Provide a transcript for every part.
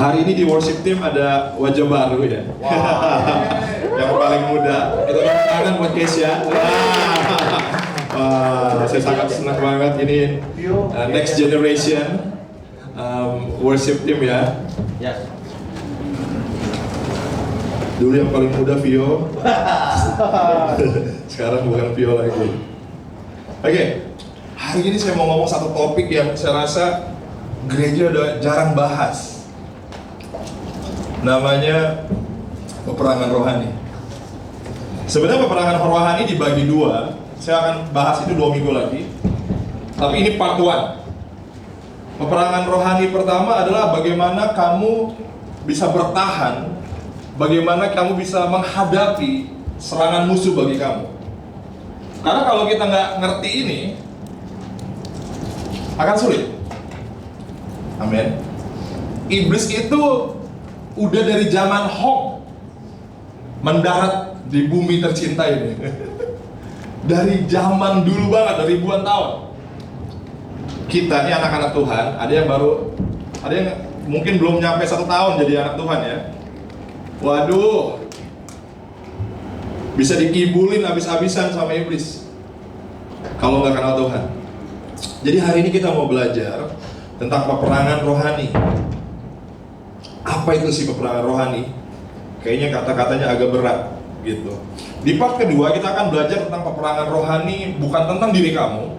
Hari ini di worship team ada wajah baru ya. Yang paling muda. Itu tangan buat Kesia. Saya sangat senang banget ini next generation worship team ya. Yes. Dulu yang paling muda Vio. Sekarang bukan Vio lagi. Oke. Hari ini saya mau ngomong satu topik yang saya rasa gereja udah jarang bahas. Namanya peperangan rohani. Sebenarnya peperangan rohani dibagi dua. Saya akan bahas itu 2 minggu lagi. Tapi ini part 1. Peperangan rohani pertama adalah bagaimana kamu bisa bertahan, bagaimana kamu bisa menghadapi serangan musuh bagi kamu. Karena kalau kita nggak ngerti ini, akan sulit. Amin. Iblis itu udah dari zaman Hong mendarat di bumi tercinta ini. Dari zaman dulu banget, dari ribuan tahun. Kita ini anak-anak Tuhan, ada yang mungkin belum nyampe 1 tahun jadi anak Tuhan ya. Waduh, bisa dikibulin habis-habisan sama iblis kalau nggak kenal Tuhan. Jadi hari ini kita mau belajar tentang peperangan rohani. Apa itu sih peperangan rohani? Kayaknya kata-katanya agak berat gitu. Di part kedua kita akan belajar tentang peperangan rohani, bukan tentang diri kamu,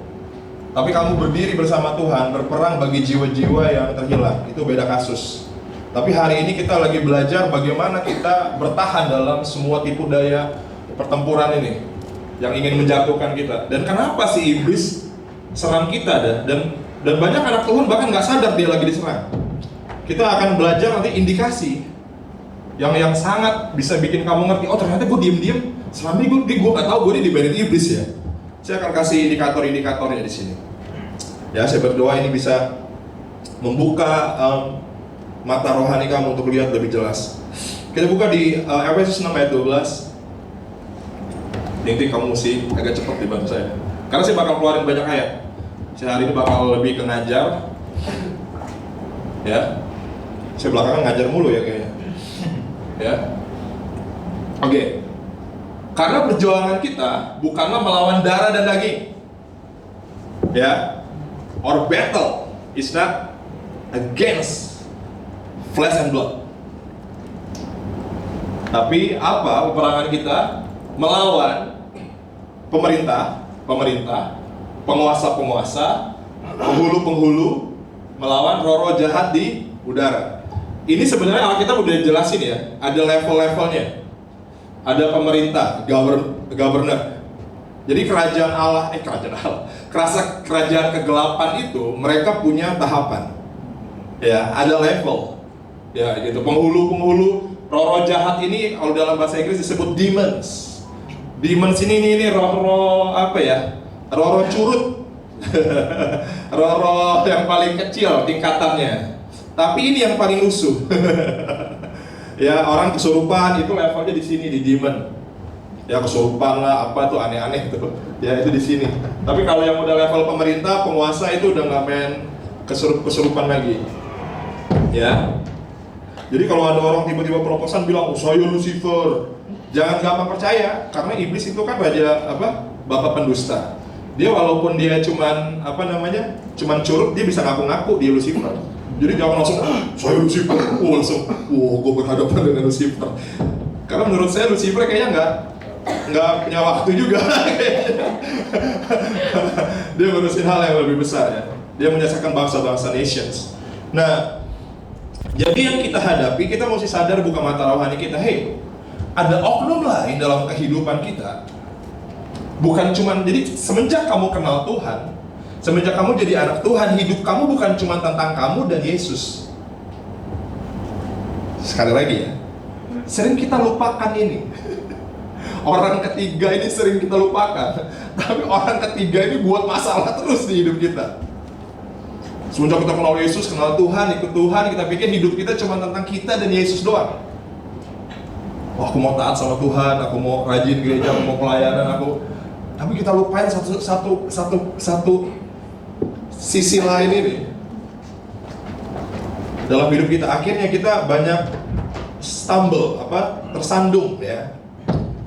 tapi kamu berdiri bersama Tuhan, berperang bagi jiwa-jiwa yang terhilang. Itu beda kasus. Tapi hari ini kita lagi belajar bagaimana kita bertahan dalam semua tipu daya pertempuran ini yang ingin menjatuhkan kita. Dan kenapa sih iblis serang kita dan banyak anak Tuhan bahkan nggak sadar dia lagi diserang. Kita akan belajar nanti indikasi yang sangat bisa bikin kamu ngerti, oh ternyata gue diem-diem selama ini gue nggak tahu gue diberin iblis ya. Saya akan kasih indikator-indikatornya di sini. Ya, saya berdoa ini bisa membuka mata rohani kamu untuk lihat lebih jelas. Kita buka di Efesus 6 ayat 12. Nanti kamu mesti agak cepat dibantu saya, karena saya bakal keluarin banyak ayat. Saya hari ini bakal lebih ke ngajar. Ya, saya belakangan ngajar mulu ya kayaknya. Ya, oke. Karena perjuangan kita bukanlah melawan darah dan daging. Ya, our battle is not against flesh and blood. Tapi apa peperangan kita? Melawan pemerintah, penguasa-penguasa, penghulu-penghulu, melawan roh-roh jahat di udara. Ini sebenarnya Alkitab udah jelasin ya, ada level-levelnya. Ada pemerintah, governor. Jadi kerajaan Allah, kerajaan kegelapan itu mereka punya tahapan. Ya, ada level. Ya, gitu. Penghulu-penghulu roh-roh jahat ini kalau dalam bahasa Inggris disebut demons. Demons ini roh-roh apa ya? Roh-roh curut. Roh-roh yang paling kecil tingkatannya. Tapi ini yang paling lusuh. Ya, orang kesurupan itu levelnya di sini, di demon. Ya, kesurupan lah, apa tuh aneh-aneh tuh. Ya, itu di sini. Tapi kalau yang udah level pemerintah, penguasa itu udah nggak main kesurupan lagi. Ya. Jadi kalau ada orang tiba-tiba proposan bilang, "Oh, saya Lucifer." Jangan gampang percaya, karena iblis itu kan raja bapak pendusta. Dia walaupun dia cuman curut, dia bisa ngaku-ngaku dia Lucifer. Jadi jangan langsung, saya Lucifer, gue berhadapan dengan Lucifer. Karena menurut saya Lucifer kayaknya nggak punya waktu juga. Dia ngurusin hal yang lebih besar ya. Dia menyelesaikan bangsa-bangsa nations. Nah, jadi yang kita hadapi, kita mesti sadar buka mata rohani kita. Hey, ada oknum lain dalam kehidupan kita. Bukan cuman, jadi semenjak kamu kenal Tuhan, semenjak kamu jadi anak Tuhan, hidup kamu bukan cuma tentang kamu dan Yesus. Sekali lagi ya, sering kita lupakan ini. Orang ketiga ini sering kita lupakan. Tapi orang ketiga ini buat masalah terus di hidup kita. Semenjak kita kenal Yesus, kenal Tuhan, ikut Tuhan, kita pikir hidup kita cuma tentang kita dan Yesus doang. Wah, aku mau taat sama Tuhan, aku mau rajin gereja, aku mau pelayanan, tapi kita lupain satu sisi lain ini. dalam hidup kita. Akhirnya kita banyak stumble, tersandung ya.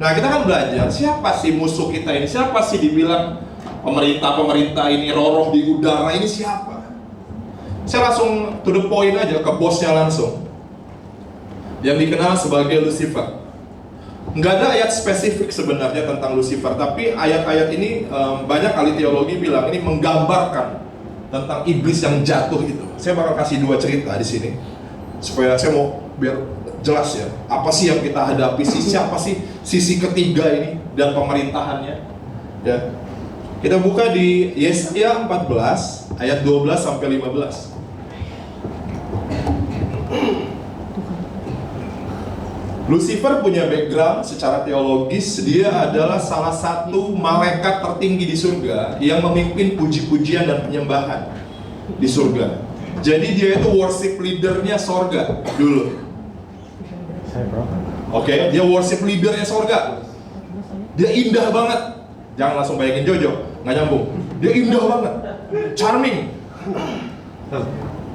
Nah, kita kan belajar siapa sih musuh kita ini? Siapa sih dibilang pemerintah ini roroh di udara ini siapa? Saya langsung to the point aja, ke bosnya langsung, yang dikenal sebagai Lucifer. Nggak ada ayat spesifik sebenarnya tentang Lucifer, tapi ayat-ayat ini banyak ahli teologi bilang ini menggambarkan tentang iblis yang jatuh itu. Saya bakal kasih 2 cerita di sini supaya saya mau biar jelas ya, apa sih yang kita hadapi, siapa sih sisi ketiga ini dan pemerintahannya ya. Kita buka di Yesaya 14 ayat 12 sampai 15. Lucifer punya background secara teologis, dia adalah salah satu malaikat tertinggi di surga yang memimpin puji-pujian dan penyembahan di surga. Jadi dia itu worship leadernya surga dulu. Oke, dia worship leadernya surga. Dia indah banget. Jangan langsung bayangin Jojo, nggak nyambung. Dia indah banget, charming.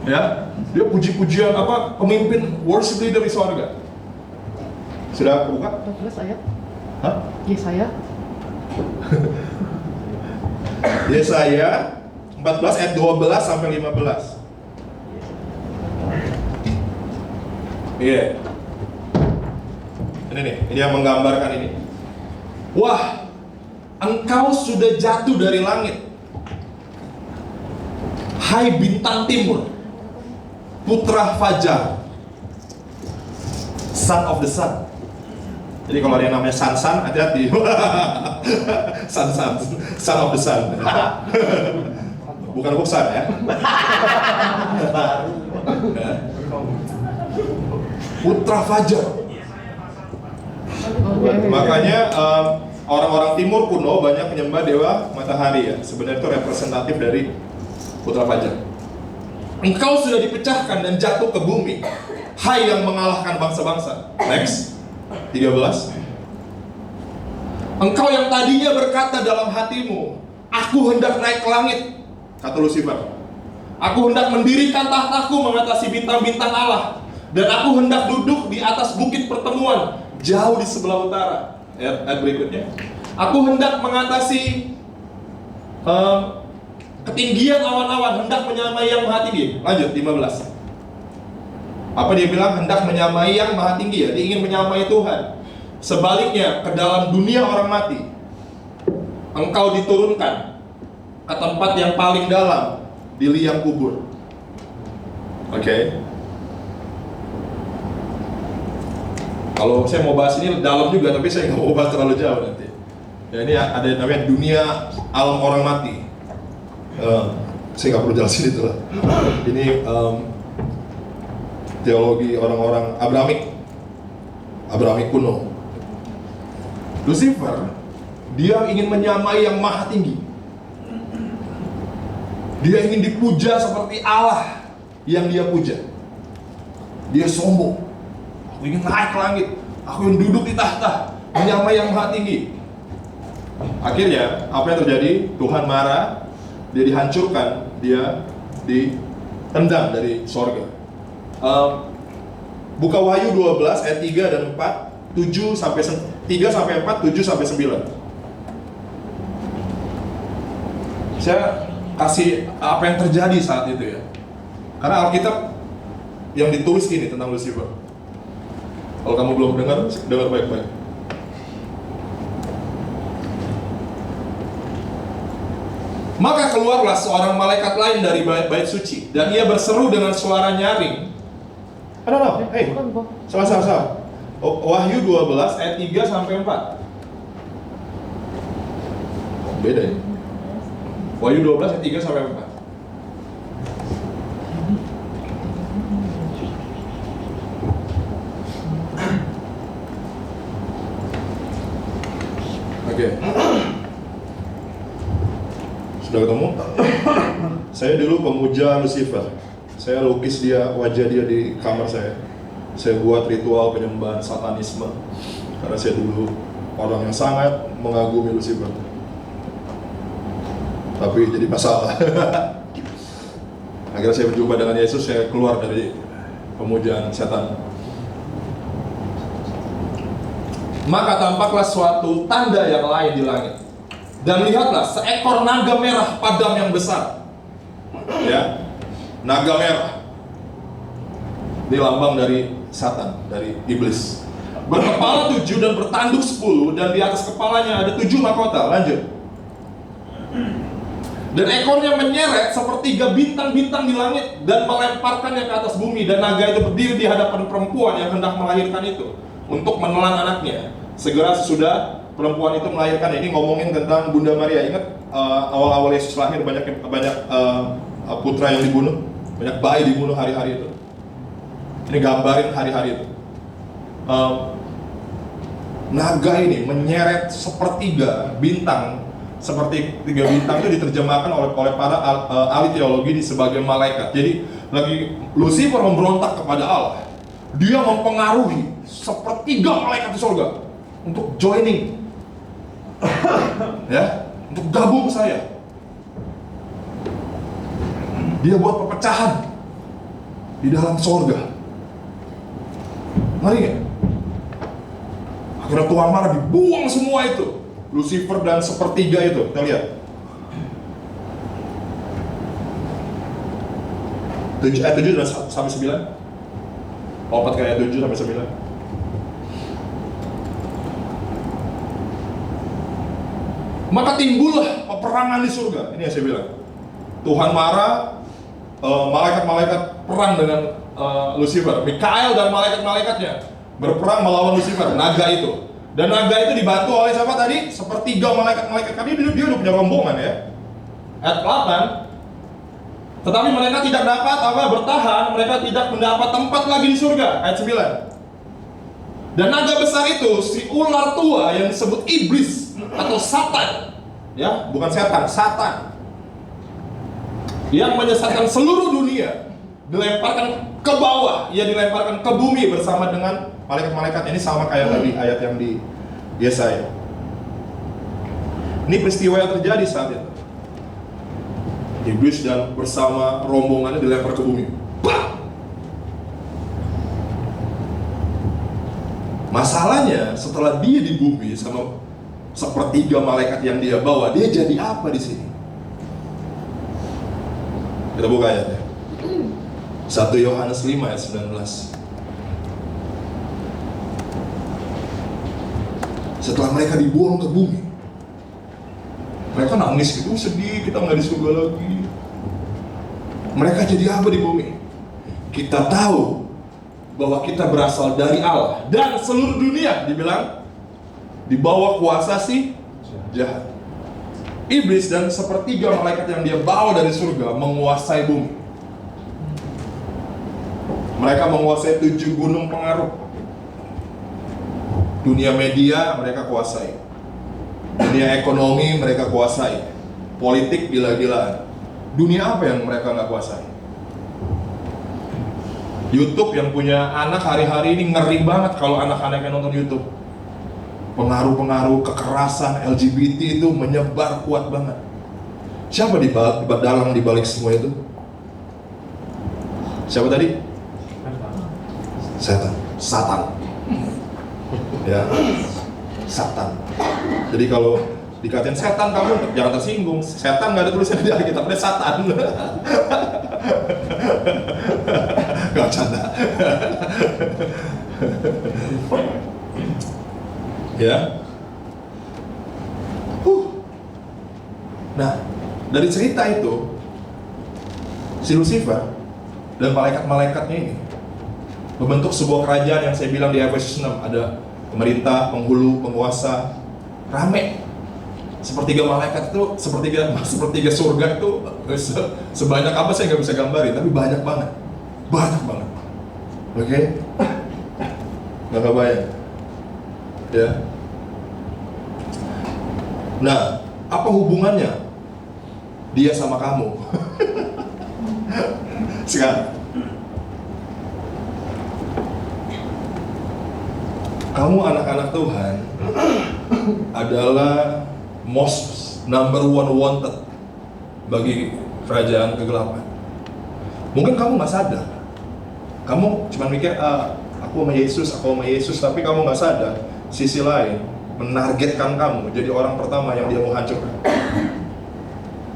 Ya, dia puji-pujian pemimpin worship leader di surga. Sudah buka? 12 ayat. Hah? Yesaya. Yesaya 14 ayat 12 sampai 15. Iya. Ini yang menggambarkan ini. Wah, engkau sudah jatuh dari langit, hai bintang timur, putra fajar, son of the sun. Jadi kalau ada yang namanya San, hati-hati. San, son of the sun. Bukan Buksan ya. Putra fajar. Makanya orang-orang timur kuno banyak menyembah dewa matahari ya. Sebenarnya itu representatif dari putra fajar. Engkau sudah dipecahkan dan jatuh ke bumi, hai yang mengalahkan bangsa-bangsa. Next 13. Engkau yang tadinya berkata dalam hatimu, aku hendak naik ke langit, kata Lucifer. Aku hendak mendirikan tahtaku mengatasi bintang-bintang Allah, dan aku hendak duduk di atas bukit pertemuan jauh di sebelah utara. Ayat berikutnya, aku hendak mengatasi ketinggian awan-awan, hendak menyamai yang maha tinggi. Lanjut 15. Apa dia bilang? Hendak menyamai yang maha tinggi ya. Dia ingin menyamai Tuhan. Sebaliknya, ke dalam dunia orang mati, engkau diturunkan ke tempat yang paling dalam di liang kubur. Oke. Kalau saya mau bahas ini dalam juga, tapi saya nggak mau bahas terlalu jauh nanti. Ya, ini ada namanya dunia alam orang mati. Saya nggak perlu jelasin itu lah. Ini teologi orang-orang Abramik kuno. Lucifer, dia ingin menyamai yang maha tinggi. Dia ingin dipuja seperti Allah yang dia puja. Dia sombong. Aku ingin naik ke langit. Aku ingin duduk di tahta, menyamai yang maha tinggi. Akhirnya, apa yang terjadi? Tuhan marah, dia dihancurkan, dia ditendang dari sorga. Buka Wahyu 12 ayat 3 dan 4, 3 sampai 4, 7 sampai 9. Saya kasih apa yang terjadi saat itu ya. Karena Alkitab yang ditulis ini tentang Lucifer. Kalau kamu belum dengar baik-baik. Maka keluarlah seorang malaikat lain dari bait suci, dan ia berseru dengan suara nyaring. Salah. Wahyu 12 ayat 3 sampai 4. Beda ya. Wahyu 12 ayat 3 sampai 4. Oke. Sudah ketemu? Saya dulu pemuja Lucifer. Saya lukis wajah dia di kamar saya. Saya buat ritual penyembahan satanisme. Karena saya dulu orang yang sangat mengagumi Lucifer. Tapi jadi masalah. Akhirnya saya berjumpa dengan Yesus, saya keluar dari pemujaan setan. Maka tampaklah suatu tanda yang lain di langit. Dan lihatlah seekor naga merah padam yang besar. Ya, naga merah. Ini lambang dari Satan, dari iblis. Berkepala 7 dan bertanduk 10, dan di atas kepalanya ada 7 mahkota. Lanjut. Dan ekornya menyeret sepertiga bintang-bintang di langit dan melemparkannya ke atas bumi. Dan naga itu berdiri di hadapan perempuan yang hendak melahirkan itu untuk menelan anaknya. Segera sesudah perempuan itu melahirkan, ini ngomongin tentang Bunda Maria. Ingat awal-awal Yesus lahir banyak putra yang dibunuh, banyak bayi dibunuh hari-hari itu. Ini gambarin hari-hari itu. Naga ini menyeret sepertiga bintang. Seperti 3 bintang itu diterjemahkan oleh para ahli teologi sebagai malaikat. Jadi lagi Lucifer memberontak kepada Allah, dia mempengaruhi sepertiga malaikat di surga untuk joining, ya, untuk gabung ke saya. Dia buat perpecahan di dalam surga. Ngeri nggak? Akhirnya Tuhan marah, dibuang semua itu, Lucifer dan sepertiga itu. Kita lihat 7 sampai 9. Lompat ke ayat 7 sampai 9. Maka timbullah peperangan di surga. Ini yang saya bilang. Tuhan marah, malaikat-malaikat perang dengan Lucifer. Mikael dan malaikat-malaikatnya berperang melawan Lucifer, naga itu. Dan naga itu dibantu oleh siapa tadi? Sepertiga malaikat-malaikat. Karena dia udah punya rombongan, ya. Ayat 8. Tetapi mereka tidak dapat bertahan, mereka tidak mendapat tempat lagi di surga. Ayat 9. Dan naga besar itu, si ular tua yang disebut iblis atau Satan, ya, bukan setan, Satan, yang menyesatkan seluruh dunia, dilemparkan ke bawah, ia dilemparkan ke bumi bersama dengan malaikat-malaikat. Ini sama kayak tadi ayat yang di Yesaya. Ini peristiwa yang terjadi saat itu. Iblis dan bersama rombongannya dilempar ke bumi. Bam! Masalahnya setelah dia di bumi sama sepertiga malaikat yang dia bawa, dia jadi apa di sini? Kita buka ayatnya. 1 Yohanes 5 ayat 19. Setelah mereka dibuang ke bumi, mereka nangis gitu, sedih, kita nggak di surga lagi. Mereka jadi apa di bumi? Kita tahu bahwa kita berasal dari Allah dan seluruh dunia dibilang di bawah kuasa si jahat. Iblis dan sepertiga malaikat yang dia bawa dari surga menguasai bumi. Mereka menguasai 7 gunung pengaruh. Dunia media mereka kuasai. Dunia ekonomi mereka kuasai. Politik gila-gilaan. Dunia apa yang mereka nggak kuasai? YouTube yang punya anak hari-hari ini ngeri banget kalau anak-anaknya nonton YouTube. Pengaruh-pengaruh kekerasan LGBT itu menyebar kuat banget. Siapa dalang di balik semua itu? Siapa tadi? Setan. Satan. Ya, Satan. Jadi kalau dikatain setan, kamu jangan tersinggung. Setan nggak ada tulisan di Alkitab, ada Satan. Gak canda. Ya. Nah, dari cerita itu, si Lucifer dan malaikat-malaikatnya ini membentuk sebuah kerajaan yang saya bilang di Efesus 6. Ada pemerintah, penghulu, penguasa, rame. Sepertiga malaikat itu, sepertiga surga itu sebanyak apa saya nggak bisa gambarin, tapi banyak banget. Oke? Nggak kebayang. Ya. Nah, apa hubungannya dia sama kamu? Sekarang, kamu anak-anak Tuhan adalah number one wanted bagi kerajaan kegelapan. Mungkin kamu nggak sadar, Kamu cuma mikir, aku sama Yesus, tapi kamu nggak sadar sisi lain menargetkan kamu jadi orang pertama yang dia mau hancurkan.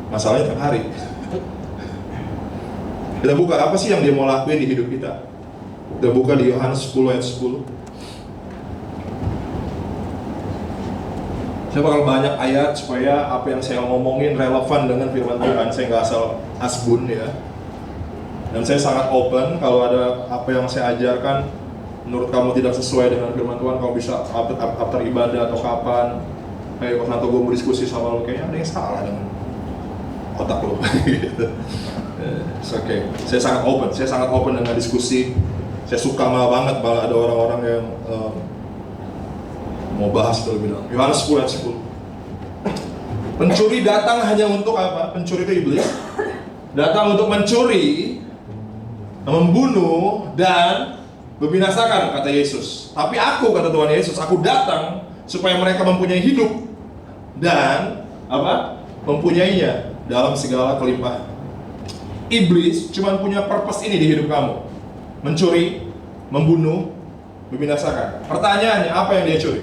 Masalahnya tiap hari. Kita buka apa sih yang dia mau lakuin di hidup kita. Kita buka di Yohanes 10 ayat 10. Saya bakal banyak ayat supaya apa yang saya ngomongin relevan dengan firman Tuhan. Saya nggak asal asbun ya. Dan saya sangat open kalau ada apa yang saya ajarkan menurut kamu tidak sesuai dengan firman Tuhan, kamu bisa after ibadah atau kapan. Kayak waktu gue mau diskusi sama lo, kayaknya ada yang salah dengan otak lo. Gitu. Oke. Saya sangat open dengan diskusi. Saya suka banget kalau ada orang-orang yang mau bahas itu lebih dalam. Yohanes 10 ayat 10. Pencuri datang hanya untuk apa? Pencuri itu iblis. Datang untuk mencuri, membunuh, dan membinasakan, kata Yesus. Tapi aku, kata Tuhan Yesus, aku datang supaya mereka mempunyai hidup dan apa? Mempunyainya dalam segala kelimpahan. Iblis cuma punya purpose ini di hidup kamu: mencuri, membunuh, membinasakan. Pertanyaannya, apa yang dia curi?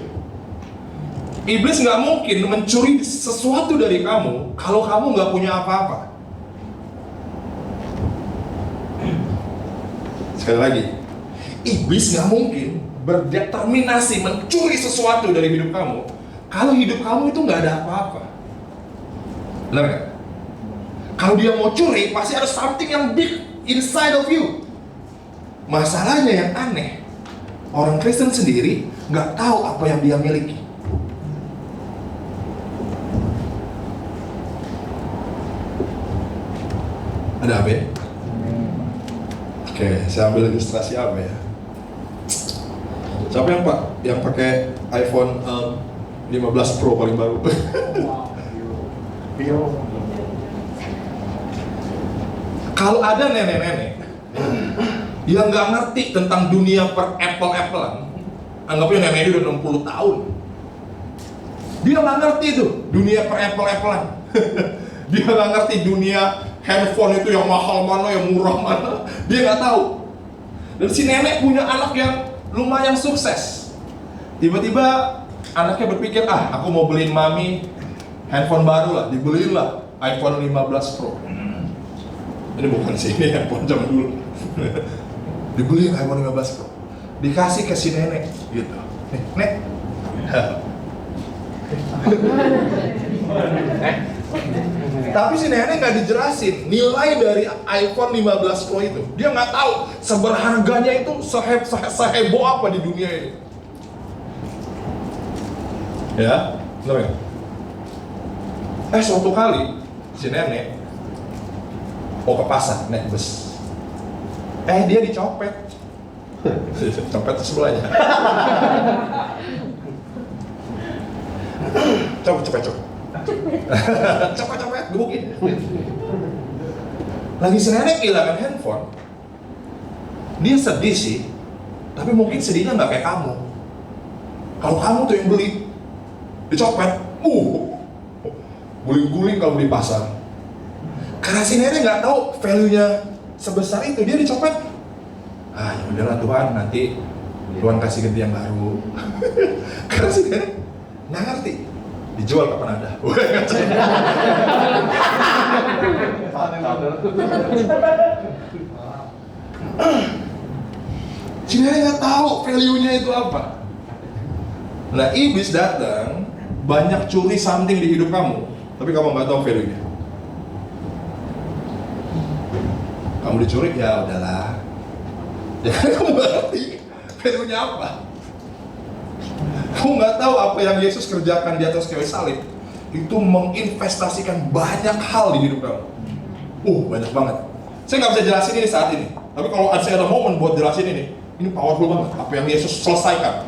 Iblis nggak mungkin mencuri sesuatu dari kamu kalau kamu nggak punya apa-apa. Sekali lagi, iblis nggak mungkin berdeterminasi mencuri sesuatu dari hidup kamu kalau hidup kamu itu nggak ada apa-apa. Benar nggak? Kalau dia mau curi, pasti ada something yang big inside of you. Masalahnya yang aneh, orang Kristen sendiri nggak tahu apa yang dia miliki. Ada apa ya? Oke, saya ambil ilustrasi apa ya? Siapa yang pakai iPhone 15 Pro paling baru? Kalau ada nenek-nenek yang nggak ngerti tentang dunia per Apple-Applean, anggapnya neneknya udah 60 tahun, dia nggak ngerti tuh dunia per Apple-Applean. Dia nggak ngerti dunia handphone itu yang mahal mana, yang murah mana. Dia nggak tahu. Dan si nenek punya anak yang lumayan sukses. Tiba-tiba anaknya berpikir, aku mau beliin mami handphone baru lah. Dibeliin lah iPhone 15 Pro. Ini bukan sih, ini handphone zaman dulu. Dibeliin iPhone 15 Pro. Dikasih ke si nenek gitu. Nek. Tapi si nenek nggak dijelasin nilai dari iPhone 15 Pro itu. Dia nggak tahu seberharganya itu seheboh apa di dunia ini. Ya, benar ya? Suatu kali si nenek mau ke pasar naik bus. Dia dicopet. Copet sebelahnya. Cepet. Cepet, gebukin. Lagi si nenek kehilangan handphone. Dia sedih sih, tapi mungkin sedihnya nggak kayak kamu. Kalau kamu tuh yang beli, dicopet, guling-guling kalau di pasar. Karena si nenek nggak tahu value-nya sebesar itu, dia dicopet. Ya udahlah Tuhan, nanti Tuhan kasih ganti yang baru. Karena si nenek nggak ngerti. Dijual kapan ada? Si nenek nggak tahu value-nya itu apa. Nah, iblis datang banyak curi something di hidup kamu, tapi kamu nggak tahu value-nya. Kamu dicuri, ya udahlah. Ya kan kamu nggak ngerti value-nya apa. Kamu nggak tahu apa yang Yesus kerjakan di atas kayu salib itu menginvestasikan banyak hal di hidup kamu. Banyak banget. Saya nggak bisa jelasin ini saat ini. Tapi kalau saya ada momen buat jelasin ini powerful banget. Apa yang Yesus selesaikan,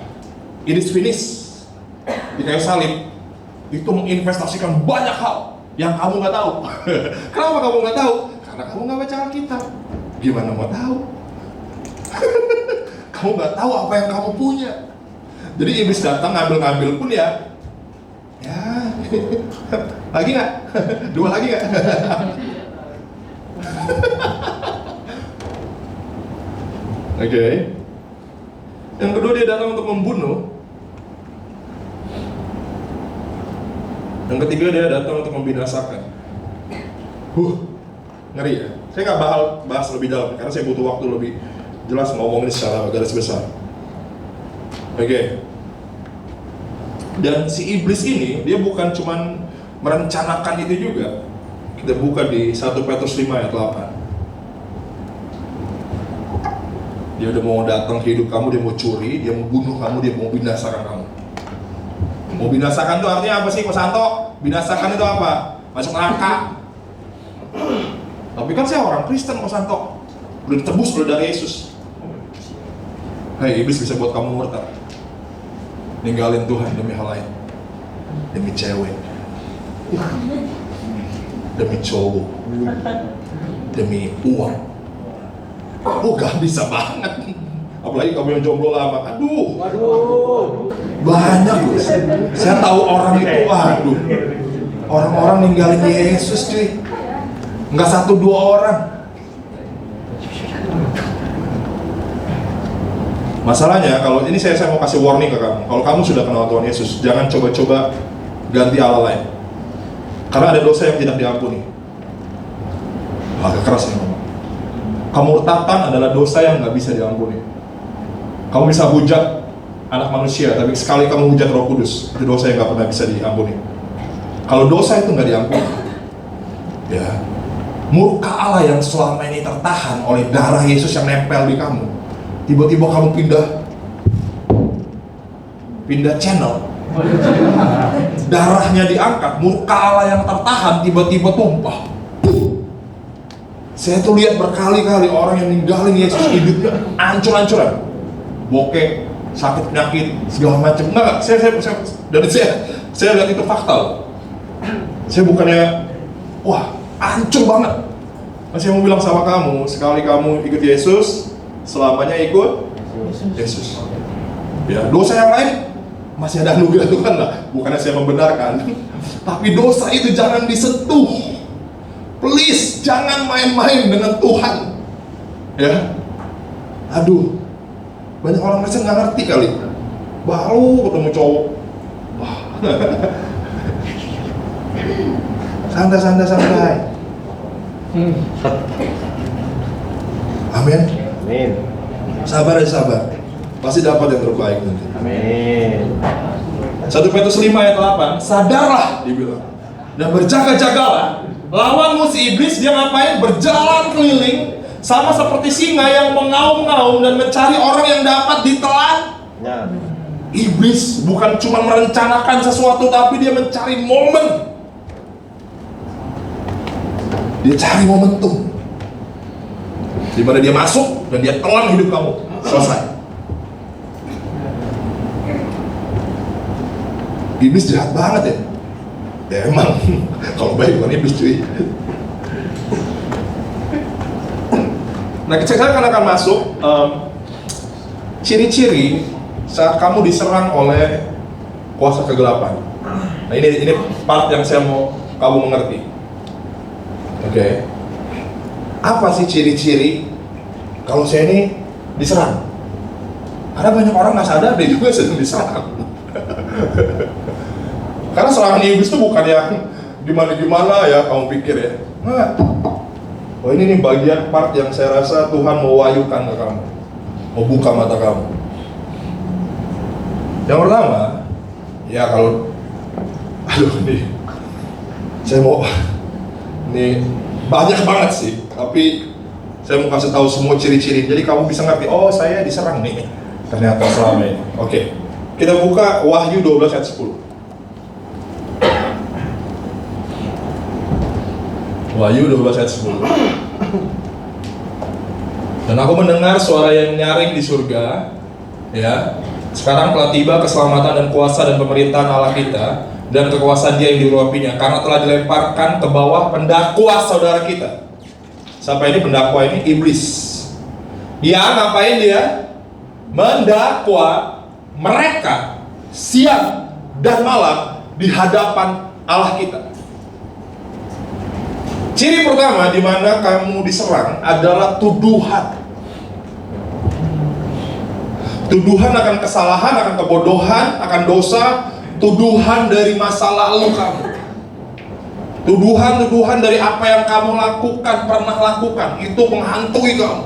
it is finished di kayu salib, itu menginvestasikan banyak hal yang kamu nggak tahu. Kenapa kamu nggak tahu? Karena kamu nggak baca Alkitab. Gimana mau tahu? Kamu nggak tahu apa yang kamu punya. Jadi iblis datang ngambil pun ya lagi nggak? 2 lagi nggak? Oke. Yang kedua, dia datang untuk membunuh. Yang ketiga, dia datang untuk membinasakan. Ngeri ya. Saya nggak bahas lebih dalam karena saya butuh waktu lebih jelas ngomongin secara garis besar. Oke. Dan si iblis ini, dia bukan cuman merencanakan itu juga. Kita buka di 1 Petrus 5 ayat 8. Dia udah mau datang ke hidup kamu, dia mau curi, dia mau bunuh kamu, dia mau binasakan kamu. Mau binasakan itu artinya apa sih, Ko Santo? Binasakan itu apa? Masuk neraka. Tapi kan saya orang Kristen, Ko Santo. Udah ditebus udah dari Yesus. Hei, iblis bisa buat kamu murtad. Ninggalin Tuhan demi hal lain. Demi cewek. Demi cowok. Demi uang. Gak bisa banget. Apalagi kamu yang jomblo lama. Waduh. Banyak Gus. Saya tahu orang itu, waduh. Orang-orang ninggalin Yesus cuy. Nggak 1-2 orang. Masalahnya kalau ini saya mau kasih warning ke kamu. Kalau kamu sudah kenal Tuhan Yesus, jangan coba-coba ganti Allah lain. Karena ada dosa yang tidak diampuni. Agak keras ya ngomong. Kemurtatan adalah dosa yang nggak bisa diampuni. Kamu bisa hujat anak manusia, tapi sekali kamu hujat Roh Kudus, itu dosa yang nggak pernah bisa diampuni. Kalau dosa itu nggak diampuni, ya murka Allah yang selama ini tertahan oleh darah Yesus yang nempel di kamu, tiba-tiba kamu pindah channel, darahnya diangkat, murka Allah yang tertahan tiba-tiba tumpah. Saya tuh lihat berkali-kali orang yang ninggalin Yesus hidupnya hancur-hancuran, bokeh, sakit penyakit segala macam. Enggak, saya lihat itu fakta. Saya bukannya hancur banget. Saya mau bilang sama kamu, sekali kamu ikut Yesus, selamanya ikut Yesus. Ya, dosa yang lain masih ada anugerah Tuhan lah. Bukannya saya membenarkan, tapi dosa itu jangan disentuh. Please, jangan main-main dengan Tuhan. Ya, aduh, banyak orang Kristen nggak ngerti kali. Baru ketemu cowok, santai. Amin. Amin. Sabar. Pasti dapat yang terbaik nanti. Amin. 1 Petrus 5 ayat 8. Sadarlah, dibilang, dan berjaga-jagalah. Lawanmu si iblis, dia ngapain? Berjalan keliling sama seperti singa yang mengaum-ngaum dan mencari orang yang dapat ditelan. Ya. Iblis bukan cuma merencanakan sesuatu, tapi dia mencari momen. Dia cari momentum di mana dia masuk dan dia telan hidup kamu. Selesai. Iblis jahat banget ya. Ya emang, kalau baik bukan iblis cuy. Nah, sekarang akan masuk ciri-ciri saat kamu diserang oleh kuasa kegelapan. Nah, ini part yang saya mau kamu mengerti. Oke. Apa sih ciri-ciri kalau saya ini diserang? Karena banyak orang nggak sadar dia juga sedang diserang. Karena serangan iblis itu bukan yang gimana ya kamu pikir ya. Nah, ini nih bagian part yang saya rasa Tuhan mau wayukan ke kamu, mau buka mata kamu. Yang pertama, ya kalau, saya mau, ini banyak banget sih, tapi saya mau kasih tahu semua ciri-ciri. Jadi kamu bisa ngerti, oh saya diserang nih, ternyata selama ini. Oke, kita buka Wahyu 12 ayat 10. Wahyu 12 ayat 10. Dan aku mendengar suara yang nyaring di surga, ya. Sekarang telah tiba keselamatan dan kuasa dan pemerintahan Allah kita dan kekuasaan Dia yang diurapinya, karena telah dilemparkan ke bawah pendakwa saudara kita. Sampai ini pendakwa ini iblis. Dia ngapain dia? Mendakwa mereka siang dan malam di hadapan Allah kita. Ciri pertama di mana kamu diserang adalah tuduhan. Tuduhan akan kesalahan, akan kebodohan, akan dosa. Tuduhan dari masa lalu kamu. Tuduhan-tuduhan dari apa yang kamu lakukan, pernah lakukan. Itu menghantui kamu.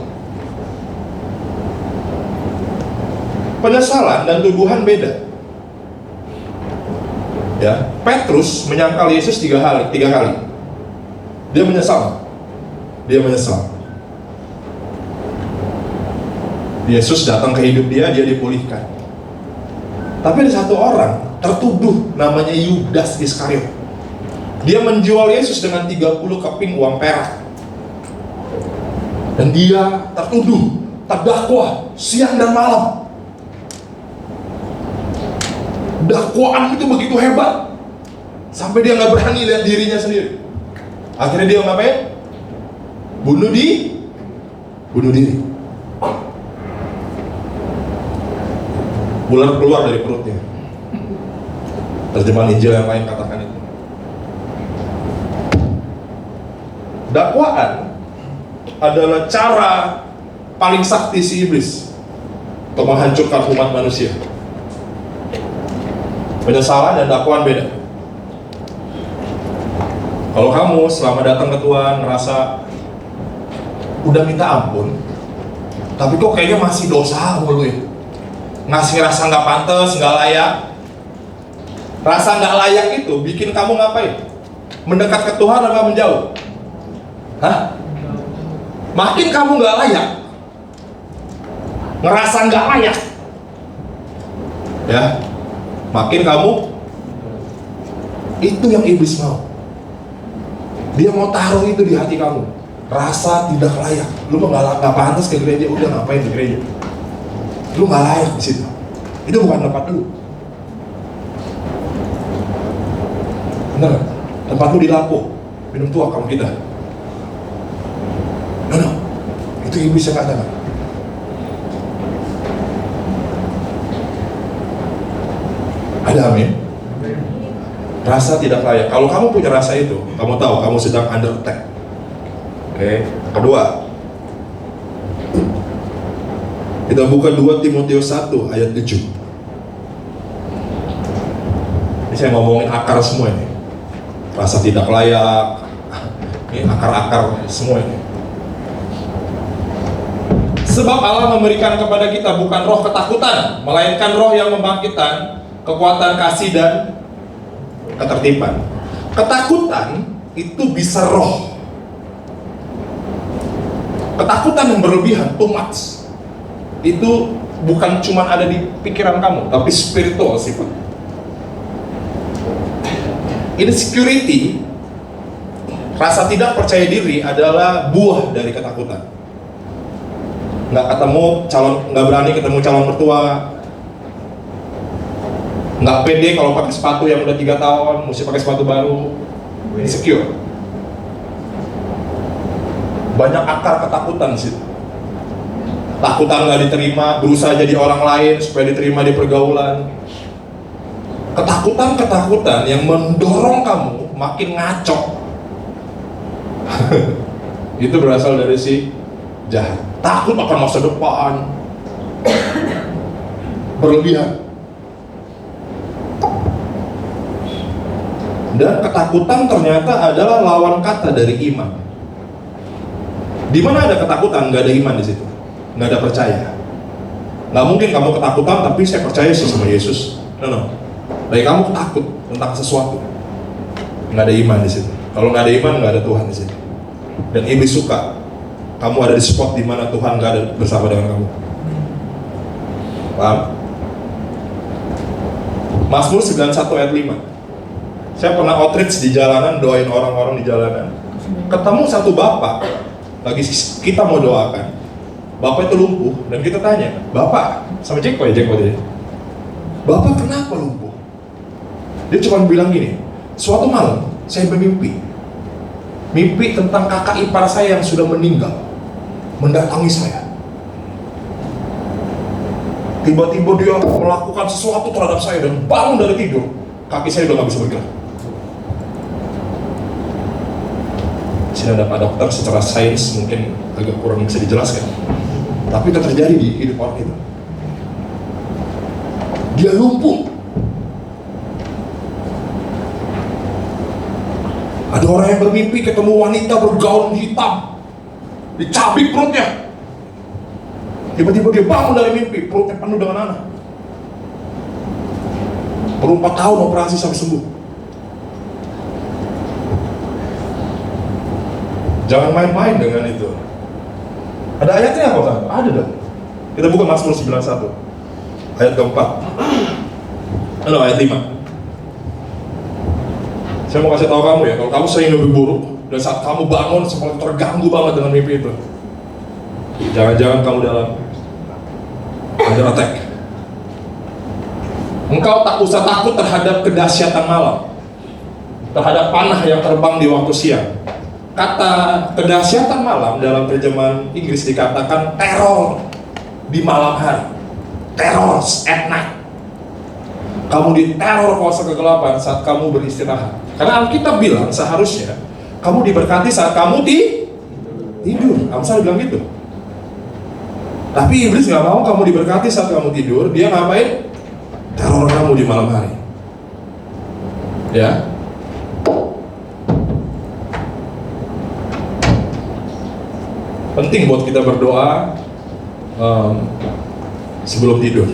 Penyesalan dan tuduhan beda. Ya, Petrus menyangkal Yesus tiga kali. Dia menyesal. Yesus datang ke hidup dia dipulihkan. Tapi ada satu orang tertuduh, namanya Yudas Iskariot. Dia menjual Yesus dengan 30 keping uang perak. Dan dia tertuduh, terdakwa siang dan malam. Dakwaan itu begitu hebat sampai dia nggak berani lihat dirinya sendiri. Akhirnya dia ngapain? Bunuh diri. Ular keluar dari perutnya. Terjemahan Injil yang lain katakan itu. Dakwaan adalah cara paling sakti si iblis untuk menghancurkan umat manusia. Penyesalan dan dakwaan beda. Kalau kamu selama datang ke Tuhan ngerasa udah minta ampun, tapi kok kayaknya masih dosa mulu ya, ngasih rasa nggak pantas, nggak layak. Rasa nggak layak itu bikin kamu ngapain? Mendekat ke Tuhan atau menjauh? Makin kamu nggak layak, ngerasa nggak layak, ya, makin kamu, itu yang iblis mau. Dia mau taruh itu di hati kamu, rasa tidak layak. Lu mah nggak pantas ke gereja, udah ngapain di gereja? Lu nggak layak di situ. Itu bukan tempat lu. Bener? Tempat lu di Lapo, minum tua kamu kita. No, itu iblis yang katakan. Ada amin? Rasa tidak layak. Kalau kamu punya rasa itu, kamu tahu kamu sedang under attack. Oke. Kedua, kita buka 2 Timotius 1 ayat 7. Ini saya ngomongin akar semua ini. Rasa tidak layak, ini akar-akar semua ini. Sebab Allah memberikan kepada kita bukan roh ketakutan, melainkan roh yang membangkitkan kekuatan kasih dan ketertiban. Ketakutan itu bisa roh. Ketakutan yang berlebihan, too much, itu bukan cuma ada di pikiran kamu, tapi spiritual sifat. Insecurity, rasa tidak percaya diri adalah buah dari ketakutan. Nggak berani ketemu calon mertua, nggak pede kalau pakai sepatu yang udah 3 tahun, mesti pakai sepatu baru. Insecure. Banyak akar ketakutan sih. Takutan nggak diterima, berusaha jadi orang lain supaya diterima di pergaulan. Ketakutan yang mendorong kamu makin ngaco. Itu berasal dari si jahat. Takut akan masa depan, berlebihan. Dan ketakutan ternyata adalah lawan kata dari iman. Di mana ada ketakutan, nggak ada iman di situ, nggak ada percaya. Nggak mungkin kamu ketakutan tapi saya percaya sih sama Yesus. No. Dari kamu takut tentang sesuatu, nggak ada iman di situ. Kalau nggak ada iman, nggak ada Tuhan di situ. Dan iblis suka kamu ada di spot di mana Tuhan nggak ada bersama dengan kamu. Paham? Mazmur 91 ayat 5. Saya pernah outreach di jalanan, doain orang-orang di jalanan. Ketemu satu bapak, lagi kita mau doakan. Bapak itu lumpuh, dan kita tanya, Bapak, sama Jack ya, Bapak kenapa lumpuh? Dia cuma bilang gini, suatu malam saya bermimpi. Mimpi tentang kakak ipar saya yang sudah meninggal mendatangi saya. Tiba-tiba dia melakukan sesuatu terhadap saya dan bangun dari tidur. Kaki saya udah gak bisa bergerak. Sini ada Pak Dokter, secara sains mungkin agak kurang bisa dijelaskan, tapi itu terjadi di hidup orang itu. Dia lumpuh. Ada orang yang bermimpi ketemu wanita bergaun hitam, dicabik perutnya. Tiba-tiba dia bangun dari mimpi, perutnya penuh dengan anak. Perlu 4 tahun operasi sampai sembuh. Jangan main-main dengan itu. Ada ayatnya apa kan? Ada dong. Kita buka Mazmur 91 ayat keempat. Ayat 5. Saya mau kasih tahu kamu ya, kalau kamu sering mimpi buruk dan saat kamu bangun seperti terganggu banget dengan mimpi itu, jangan-jangan kamu dalam under attack. Engkau tak usah takut terhadap kedahsyatan malam, terhadap panah yang terbang di waktu siang. Kata kedahsyatan malam dalam terjemahan Inggris dikatakan teror di malam hari, terror at night. Kamu diteror kuasa kegelapan saat kamu beristirahat. Karena Alkitab bilang seharusnya kamu diberkati saat kamu tidur. Amsal bilang gitu. Tapi iblis nggak mau kamu diberkati saat kamu tidur. Dia ngapain? Teror kamu di malam hari. Ya. Penting buat kita berdoa sebelum tidur.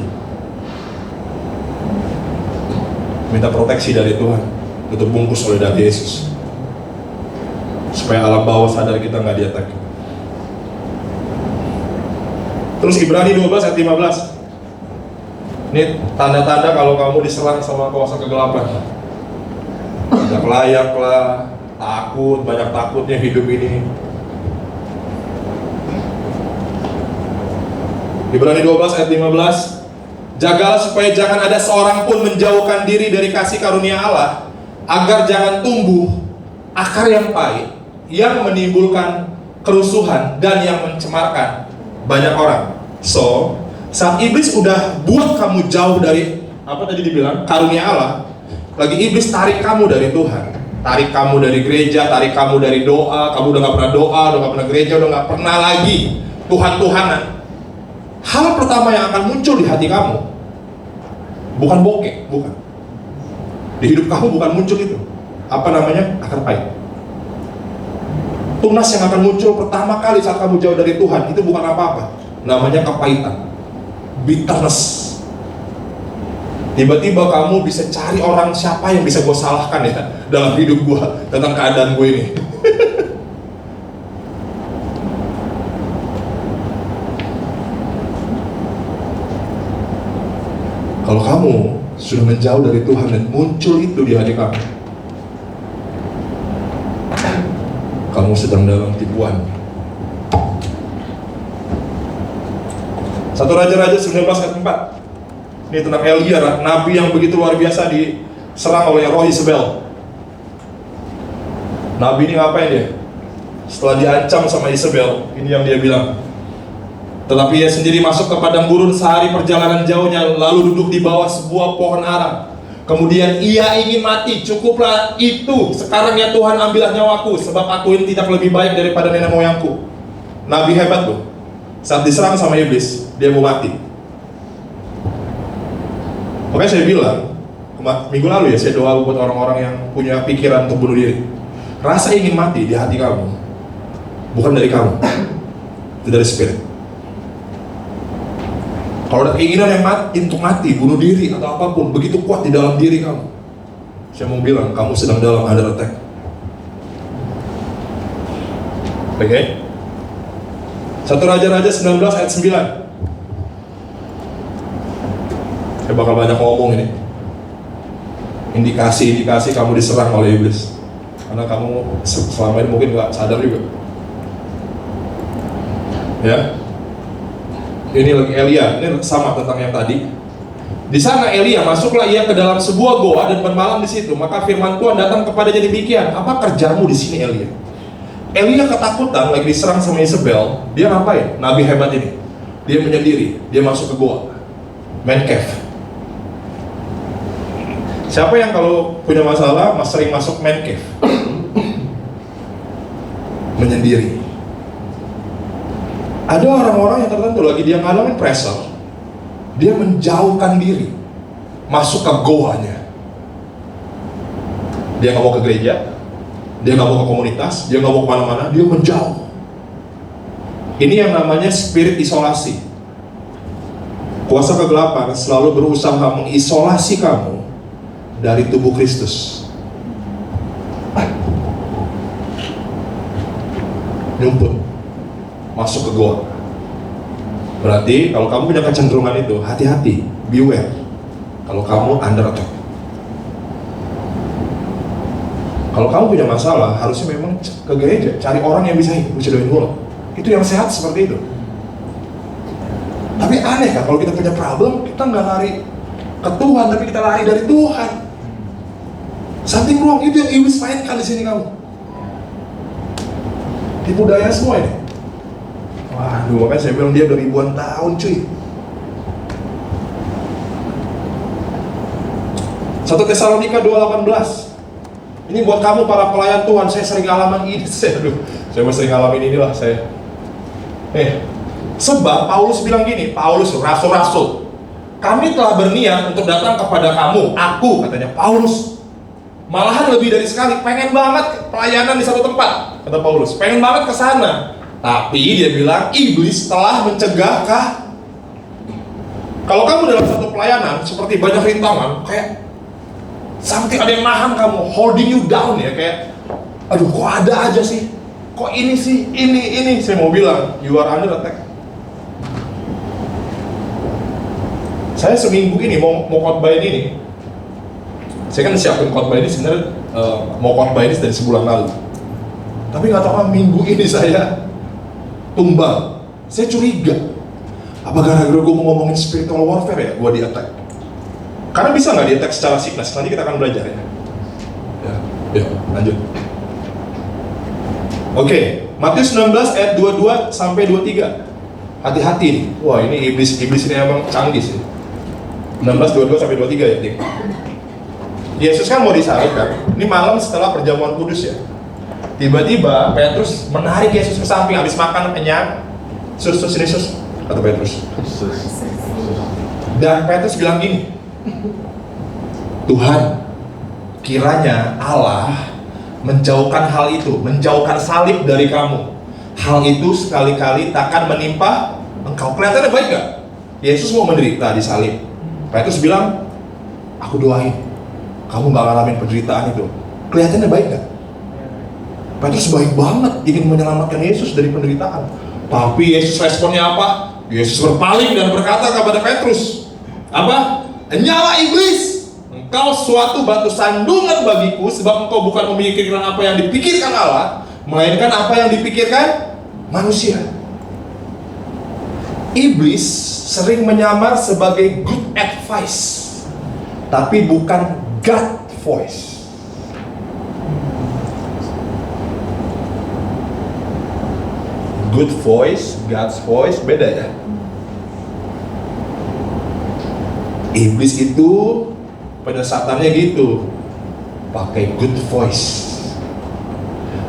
Minta proteksi dari Tuhan, tutup bungkus oleh darah Yesus, supaya alam bawah sadar kita nggak diatak. Terus Ibrani 12 ayat 15. Ini tanda-tanda kalau kamu diserang sama kuasa kegelapan. Tidak layak lah, takut, banyak takutnya hidup ini. Ibrani 12 ayat 15. Jagalah supaya jangan ada seorang pun menjauhkan diri dari kasih karunia Allah, agar jangan tumbuh akar yang pahit, yang menimbulkan kerusuhan dan yang mencemarkan banyak orang. So, saat iblis udah buat kamu jauh dari apa tadi dibilang karunia Allah, lagi iblis tarik kamu dari Tuhan, tarik kamu dari gereja, tarik kamu dari doa. Kamu udah gak pernah doa, udah gak pernah gereja, udah gak pernah lagi Tuhan-Tuhanan. Hal pertama yang akan muncul di hati kamu bukan bokeh, bukan. Di hidup kamu bukan muncul itu. Apa namanya? Akar pahit. Tunas yang akan muncul pertama kali saat kamu jauh dari Tuhan itu bukan apa-apa. Namanya kepahitan, bitterness. Tiba-tiba kamu bisa cari orang siapa yang bisa gue salahkan ya dalam hidup gue tentang keadaan gue ini. Kalau kamu sudah menjauh dari Tuhan dan muncul itu di hati kamu, kamu sedang dalam tipuan. 1 Raja-Raja 19 ayat 4. Ini tentang Elia, nabi yang begitu luar biasa diserang oleh roh Isabel. Nabi ini ngapain dia? Setelah diancam sama Isabel, ini yang dia bilang. Tetapi ia sendiri masuk ke padang gurun sehari perjalanan jauhnya, lalu duduk di bawah sebuah pohon ara. Kemudian ia ingin mati. Cukuplah itu, sekarang ya Tuhan, ambillah nyawaku, sebab aku ini tidak lebih baik daripada nenek moyangku. Nabi hebat tuh. Saat diserang sama iblis, dia mau mati. Makanya saya bilang, minggu lalu ya, saya doa buat orang-orang yang punya pikiran untuk bunuh diri. Rasa ingin mati di hati kamu bukan dari kamu, itu dari spirit. Kalau ada keinginan yang untuk mati, bunuh diri atau apapun begitu kuat di dalam diri kamu, saya mau bilang kamu sedang dalam under attack. Oke? 1 Raja-Raja 19 ayat 9. Saya bakal banyak ngomong ini. Indikasi-indikasi kamu diserang oleh iblis, karena kamu selama ini mungkin gak sadar juga. Ya. Ini lagi Elia, ini sama tentang yang tadi. Di sana Elia, masuklah ia ke dalam sebuah goa dan bermalam di situ. Maka firman Tuhan datang kepadanya demikian, apa kerjamu di sini Elia? Elia ketakutan, lagi diserang sama Isabel. Dia ngapain? Nabi hebat ini. Dia menyendiri, dia masuk ke goa, man cave. Siapa yang kalau punya masalah sering masuk man cave? Menyendiri. Ada orang-orang yang tertentu lagi dia ngalamin pressure, dia menjauhkan diri, masuk ke goanya. Dia nggak mau ke gereja, dia nggak mau ke komunitas, dia nggak mau kemana-mana, dia menjauh. Ini yang namanya spirit isolasi. Kuasa kegelapan selalu berusaha mengisolasi kamu dari tubuh Kristus. Nyumput, masuk ke goa. Berarti kalau kamu punya kecenderungan itu, hati-hati, beware. Kalau kamu under attack. Kalau kamu punya masalah, harusnya memang ke gereja, cari orang yang bisa doain bola. Itu yang sehat seperti itu. Tapi aneh kan, kalau kita punya problem, kita nggak lari ke Tuhan, tapi kita lari dari Tuhan. Something wrong, itu yang iblis mainkan di sini kamu. Tipu daya semua ini. Waduh, makanya saya bilang dia udah ribuan tahun cuy. 1 Tesalonika 2:18. Ini buat kamu para pelayan Tuhan, saya sering ngalamin ini. Saya sering ngalamin inilah saya. Sebab Paulus bilang gini, Paulus rasul-rasul, kami telah berniat untuk datang kepada kamu, aku katanya Paulus. Malahan lebih dari sekali, pengen banget pelayanan di satu tempat, kata Paulus, pengen banget ke sana. Tapi dia bilang iblis telah mencegah kah? Kalau kamu dalam satu pelayanan seperti banyak rintangan, kayak something ada yang nahan kamu, holding you down ya, kayak aduh kok ada aja sih, kok ini sih, ini saya mau bilang, you are under attack. Saya seminggu ini mau khotbahin ini. Saya kan siapin khotbah ini sebenarnya mau khotbah ini dari sebulan lalu. Tapi nggak tahu apa minggu ini saya tumbang. Saya curiga. Apa gara-gara gue mau ngomongin spiritual warfare ya, gue di-attack? Karena bisa nggak di-attack secara sickness? Nanti kita akan belajar ya. Ya, lanjut. Oke, Matius 19 ayat 22 sampai 23. Hati-hati nih. Wah, ini iblis ini emang canggih sih. 16, 22 sampai 23 ya, Dik. Yesus kan mau disalib kan. Ini malam setelah perjamuan kudus ya. Tiba-tiba Petrus menarik Yesus ke samping habis makan kenyang. Sus, kata Petrus. Dan Petrus bilang gini, Tuhan, kiranya Allah menjauhkan hal itu, menjauhkan salib dari kamu. Hal itu sekali-kali takkan menimpa engkau. Kelihatannya baik gak? Yesus mau menderita di salib. Petrus bilang, aku doain kamu gak ngalamin penderitaan itu. Kelihatannya baik gak? Petrus baik banget, ingin menyelamatkan Yesus dari penderitaan. Tapi Yesus responnya apa? Yesus berpaling dan berkata kepada Petrus, apa? Nyala iblis, engkau suatu batu sandungan bagiku, sebab engkau bukan memikirkan apa yang dipikirkan Allah, melainkan apa yang dipikirkan manusia. Iblis sering menyamar sebagai good advice, tapi bukan God voice. Good voice, God's voice beda ya. Iblis itu penyesatannya gitu, pakai good voice.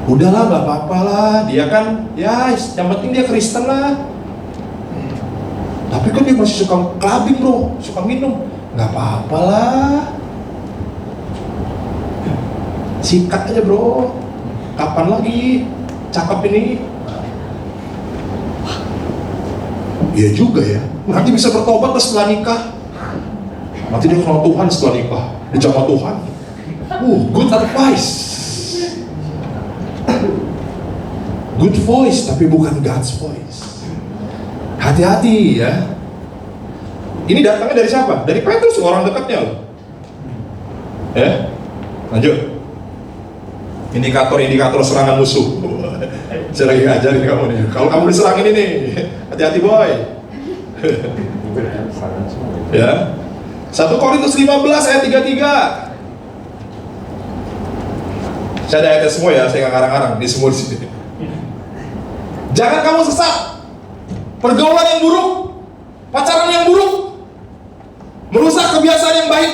Udahlah, gak apa-apa lah, dia kan ya yang penting dia Kristen lah. Tapi kan dia masih suka clubbing bro, suka minum. Gak apa-apa lah, sikat aja bro. Kapan lagi cakep ini? Iya juga ya, nanti bisa bertobat setelah nikah. Nanti dia kenal Tuhan setelah nikah, dia sama Tuhan. Good advice, good voice, tapi bukan God's voice. Hati-hati ya. Ini datangnya dari siapa? Dari Petrus, orang dekatnya loh. Ya, lanjut. Indikator serangan musuh. Saya lagi ngajarin kamu nih. Kalau kamu diserang ini nih, hati-hati boy. Ya. 1 Korintus 15 ayat 33. Saya ada ayatnya semua ya, saya nggak ngarang-ngarang di semua di sini. Jangan kamu sesat. Pergaulan yang buruk, pacaran yang buruk, merusak kebiasaan yang baik.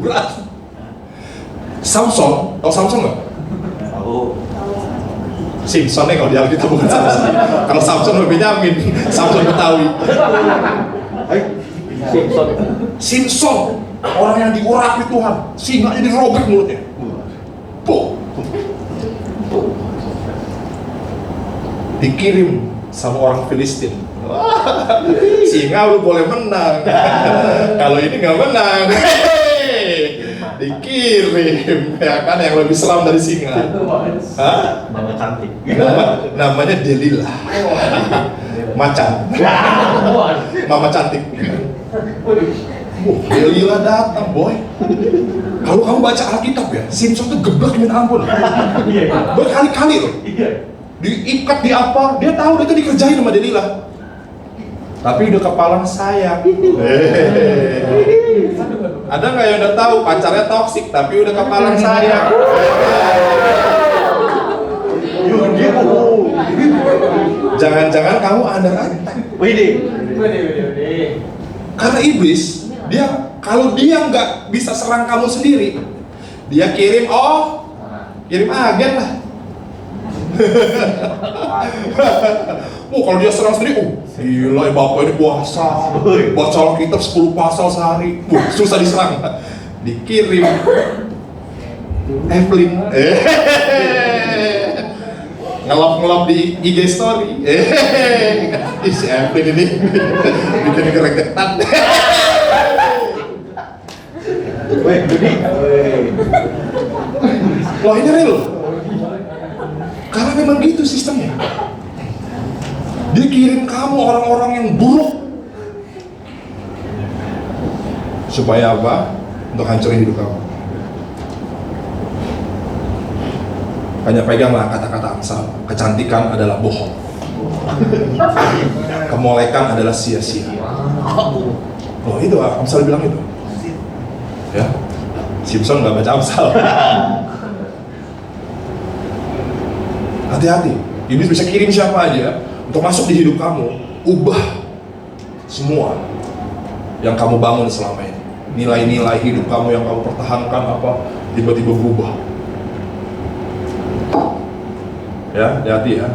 Berat. Samson, tahu Samson nggak? Tahu. Simpson nih kalau di Alkitab bukan Samson. Kalau Samson lebih nyamin, Samson Betawi. Simpson, orang yang diurapi Tuhan, singanya dirobek mulutnya. Dikirim sama orang Filistin. Singa lu boleh menang. Kalau ini nggak menang. Dikirim, ya kan, yang lebih seram dari singa. Hah? Mama cantik. Namanya Delilah. Macan. Mama cantik. Delilah datang, boy. Kalau kamu baca Alkitab ya, Simpson tuh geblek minta ampun. Berkali-kali loh. Diikat di apa? Dia tahu dia tuh dikerjain sama Delilah. Tapi udah kepalang sayap. Ada nggak yang udah tahu pacarnya toksik tapi udah kepalang sayap? Jangan-jangan kamu underrated. Karena iblis, dia kalau dia nggak bisa serang kamu sendiri, dia kirim agen lah. Kalau dia serang sendiri, gila ya bapak ini puasa, baca Alkitab 10 pasal sehari, susah diserang. Dikirim Evelyn, ngelap di IG story, si Evelyn ini bikin geregetan. Wah, ini real. Karena memang gitu sistemnya. Dia kirim kamu orang-orang yang buruk. Supaya apa? Untuk hancurin hidup kamu. Hanya peganglah kata-kata Amsal. Kecantikan adalah bohong. Kemolekan adalah sia-sia. Oh itu Amsal bilang itu. Ya, Simpson nggak baca Amsal. Hati-hati, iblis bisa kirim siapa aja untuk masuk di hidup kamu, ubah semua yang kamu bangun selama ini. Nilai-nilai hidup kamu yang kamu pertahankan tiba-tiba berubah. Ya, hati-hati ya.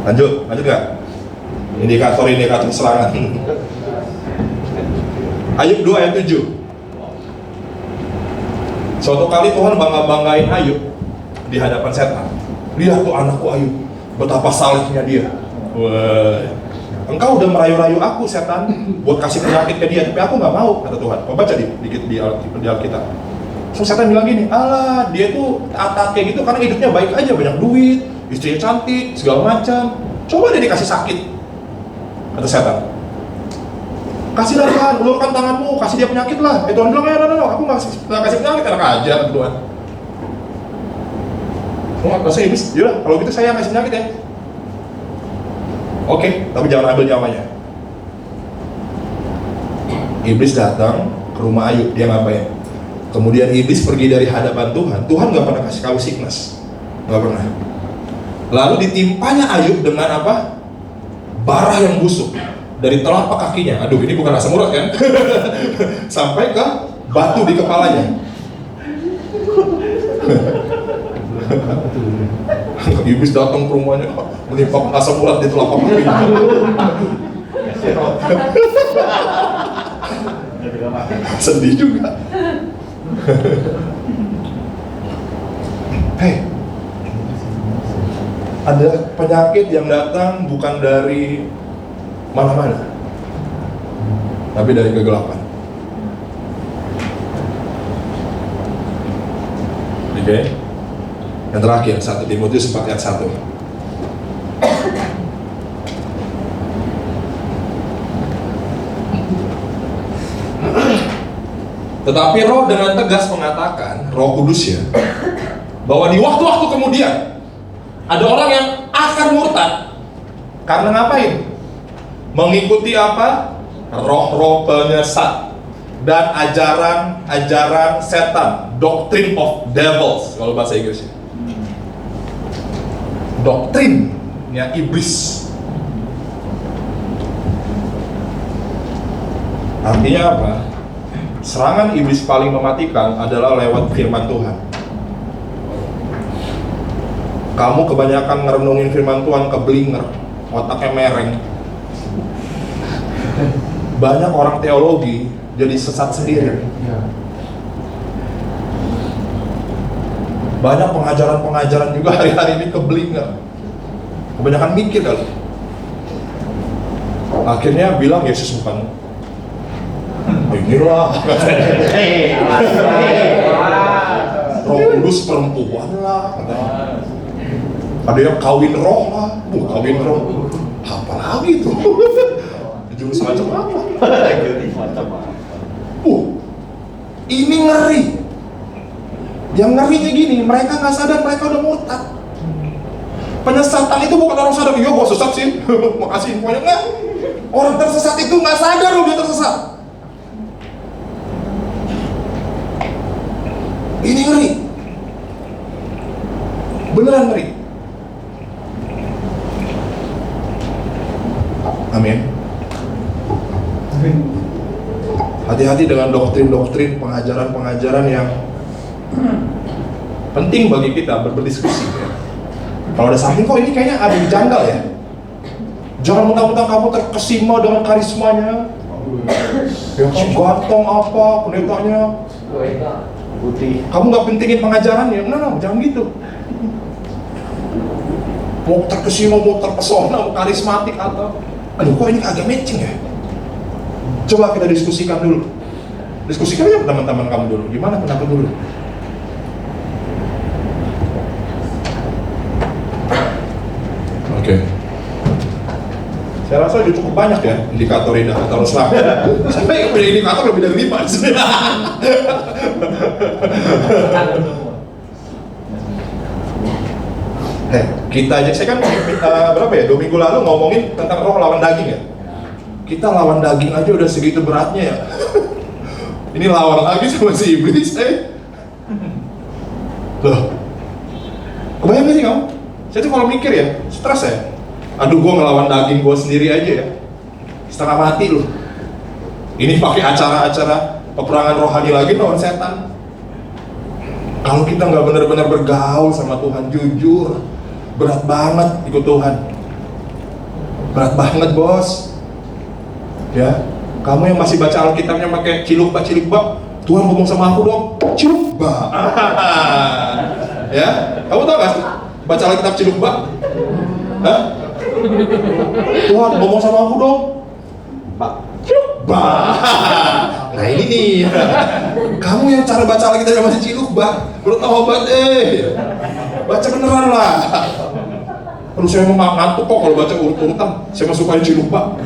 Lanjut nggak? Indikator serangan. Ayub 2 ayat 7. Suatu kali Tuhan bangga-banggain Ayub di hadapan setan. Lihat tuh anakku Ayub, betapa salehnya dia. Wah, engkau udah merayu-rayu aku setan buat kasih penyakit ke dia, tapi aku nggak mau, kata Tuhan. Kau baca dikit di Alkitab. So setan bilang gini, alah dia tuh taat kayak gitu karena hidupnya baik aja, banyak duit, istrinya cantik, segala macam. Coba dia dikasih sakit, kata setan. Kasihlah Tuhan, ulurkan tanganmu, kasih dia penyakit lah. Tuhan bilang, no, aku nggak kasih penyakit, enak aja, kata Tuhan. Bahasa iblis, yaudah kalau gitu saya kasih penyakit ya. Oke, tapi jangan ambil nyawanya. Iblis datang ke rumah Ayub, dia ngapain? Kemudian iblis pergi dari hadapan Tuhan. Tuhan gak pernah kasih kau sickness, gak pernah. Lalu ditimpanya Ayub dengan apa? Bara yang busuk dari telapak kakinya. Aduh, ini bukan asam urat kan? Sampai ke batu di kepalanya. Iblis datang ke rumahnya, menimpang asam urat di telapak kakinya. Sedih juga. Hei, ada penyakit yang datang bukan dari mana-mana, tapi dari kegelapan. Oke. Yang terakhir, 1 Timotius 4 ayat 1. Tetapi Roh dengan tegas mengatakan, Roh Kudus ya, bahwa di waktu-waktu kemudian ada orang yang akan murtad. Karena ngapain? Mengikuti apa? Roh-roh penyesat dan ajaran-ajaran setan, doctrine of devils kalau bahasa Inggrisnya. Doktrinnya iblis. Artinya apa? Serangan iblis paling mematikan adalah lewat firman Tuhan. Kamu kebanyakan ngerenungin firman Tuhan keblinger, otaknya mereng. banyak orang teologi jadi sesat sendiri. Banyak pengajaran-pengajaran juga hari-hari ini keblinger. Kebanyakan mikir kali. Akhirnya bilang Yesus bukan inilah Roh Kudus perempuan lah, ada yang kawin roh lah, kawin roh apa lagi tuh? Jurus macam apa? Ini ngeri. Yang ngerinya gini, mereka nggak sadar mereka udah murtad. Penyesatan itu bukan orang sadar, yo gua sesat sih, makasih infonya. Nggak, orang tersesat itu nggak sadar loh dia tersesat. Ini ngeri, beneran ngeri. Amin. Hati-hati dengan doktrin-doktrin, pengajaran-pengajaran yang penting bagi kita berdiskusi ya. Kalau ada samping kok ini kayaknya ada yang janggal ya. Jangan mentang-mentang kamu terkesima dengan karismanya. Yang ganteng apa, pendetanya putih. Kamu nggak pentingin pengajarannya, no, jangan gitu. Mau terkesima, mau terpesona, mau karismatik atau, aduh kok ini agak matching ya. Coba kita diskusikan dulu. Diskusikan aja teman-teman kamu dulu. Gimana pendapat dulu? Oke. Saya rasa udah cukup banyak ya indikator selama. Sampai punya indikator lebih dari 5 kita aja, saya kan berapa ya, 2 minggu lalu ngomongin tentang roh lawan daging ya. Kita lawan daging aja udah segitu beratnya ya. Ini lawan lagi sama si iblis Loh, kebayang gak sih kamu? Saya tuh kalau mikir ya, stres ya. Aduh, gue ngelawan daging gue sendiri aja ya, setengah mati loh. Ini pakai acara-acara peperangan rohani lagi lawan setan. Kalau kita nggak benar-benar bergaul sama Tuhan jujur, berat banget ikut Tuhan. Berat banget bos. Ya, kamu yang masih baca Alkitabnya pakai cilukba, Tuhan ngomong sama aku dong, cilukba. Ya, kamu tahu gak sih baca Alkitab cilukba? Hah? Tuhan ngomong sama aku dong, Pak. Cilukba. Nah ini nih, kamu yang cara baca Alkitab masih cilukba, belum tahu obat baca beneran lah. Aduh saya mau ngantuk kok kalau baca urut-urutan, saya mah suka cilukba.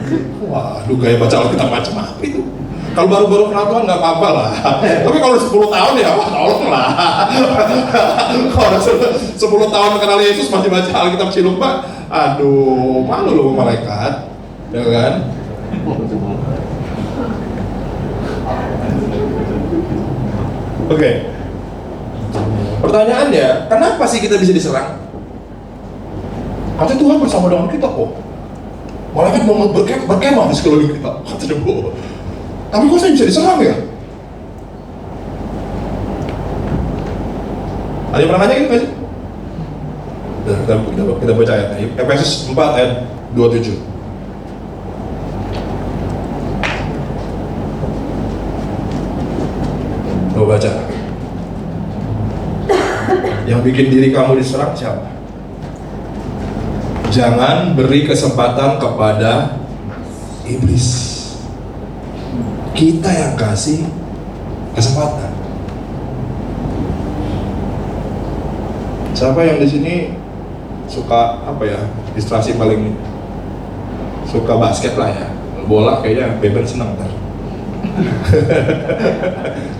Waduh, gaya baca Alkitab macam apa itu? Kalau baru-baru kenal Tuhan nggak apa-apa lah. Tapi kalau 10 tahun ya, wah tolong lah. Kalau 10 tahun kenal Yesus masih baca Alkitab cilukba, aduh, malu loh malaikat, ya kan? Oke. Pertanyaannya, kenapa sih kita bisa diserang? Katanya Tuhan bersama dengan kita kok. Malaikat mau berkemah di sekeliling kita. Katanya bu. Tapi kok saya bisa diserang ya? Ada yang pernah nanya gitu gak sih? Kita baca ayatnya. Efesus 4 ayat 27. Coba baca. Yang bikin diri kamu diserang siapa? Jangan beri kesempatan kepada iblis. Kita yang kasih kesempatan. Siapa yang di sini suka apa ya? Distraksi paling suka basket lah ya. Bola kayaknya Beben senang ntar.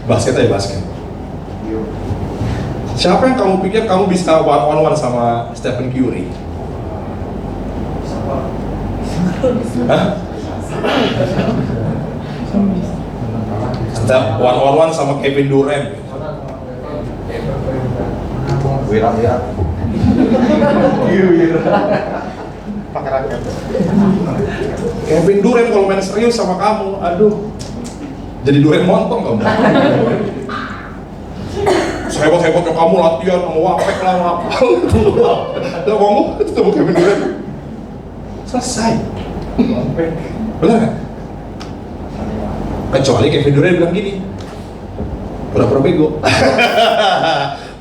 Basket aja basket. Siapa yang kamu pikir kamu bisa one-on-one sama Stephen Curry? Hah? One-on-one sama Kevin Durant. Wira. Kevin Durant kalau main serius sama kamu, aduh, jadi Durant montong kamu. Sehebat-hebatnya kamu latihan sama wapek lah, apa? Udah ngomong, ketemu Kevin Durant, selesai. Benar kan? Kecuali Kevin Durant bilang gini, pura-pura bego.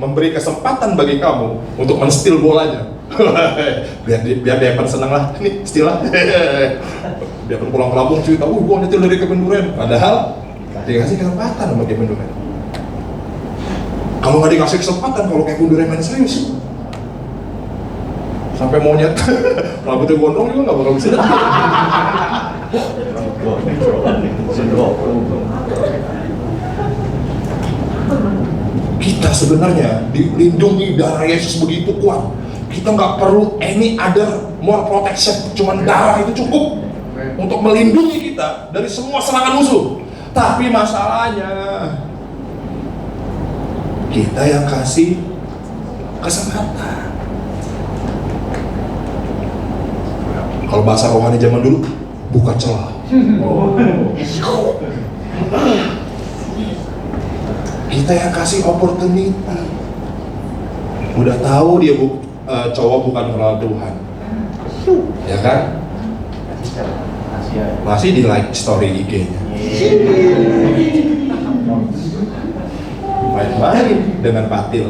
Memberi kesempatan bagi kamu untuk men-steal bolanya. biar dia senang lah, nih steal lah. Dia pulang ke Lampung cerita, gua nyetil dari Kevin Durant. Padahal dikasih kesempatan sama Kevin Durant. Kalau nggak dikasih kesempatan, kalau Kevin Durant main serius, sampai monyet rambutnya gondrong juga nggak bakal bisa. Kita sebenarnya dilindungi darah Yesus begitu kuat. Kita nggak perlu any other more protection, cuman darah itu cukup untuk melindungi kita dari semua serangan musuh. Tapi masalahnya kita yang kasih kesempatan. Kalau bahasa rohani zaman dulu, buka celah. Kita yang kasih opportunity. Udah tahu dia cowok bukan kenal Tuhan, ya kan? Masih di like story IG-nya. Main-main dengan patil.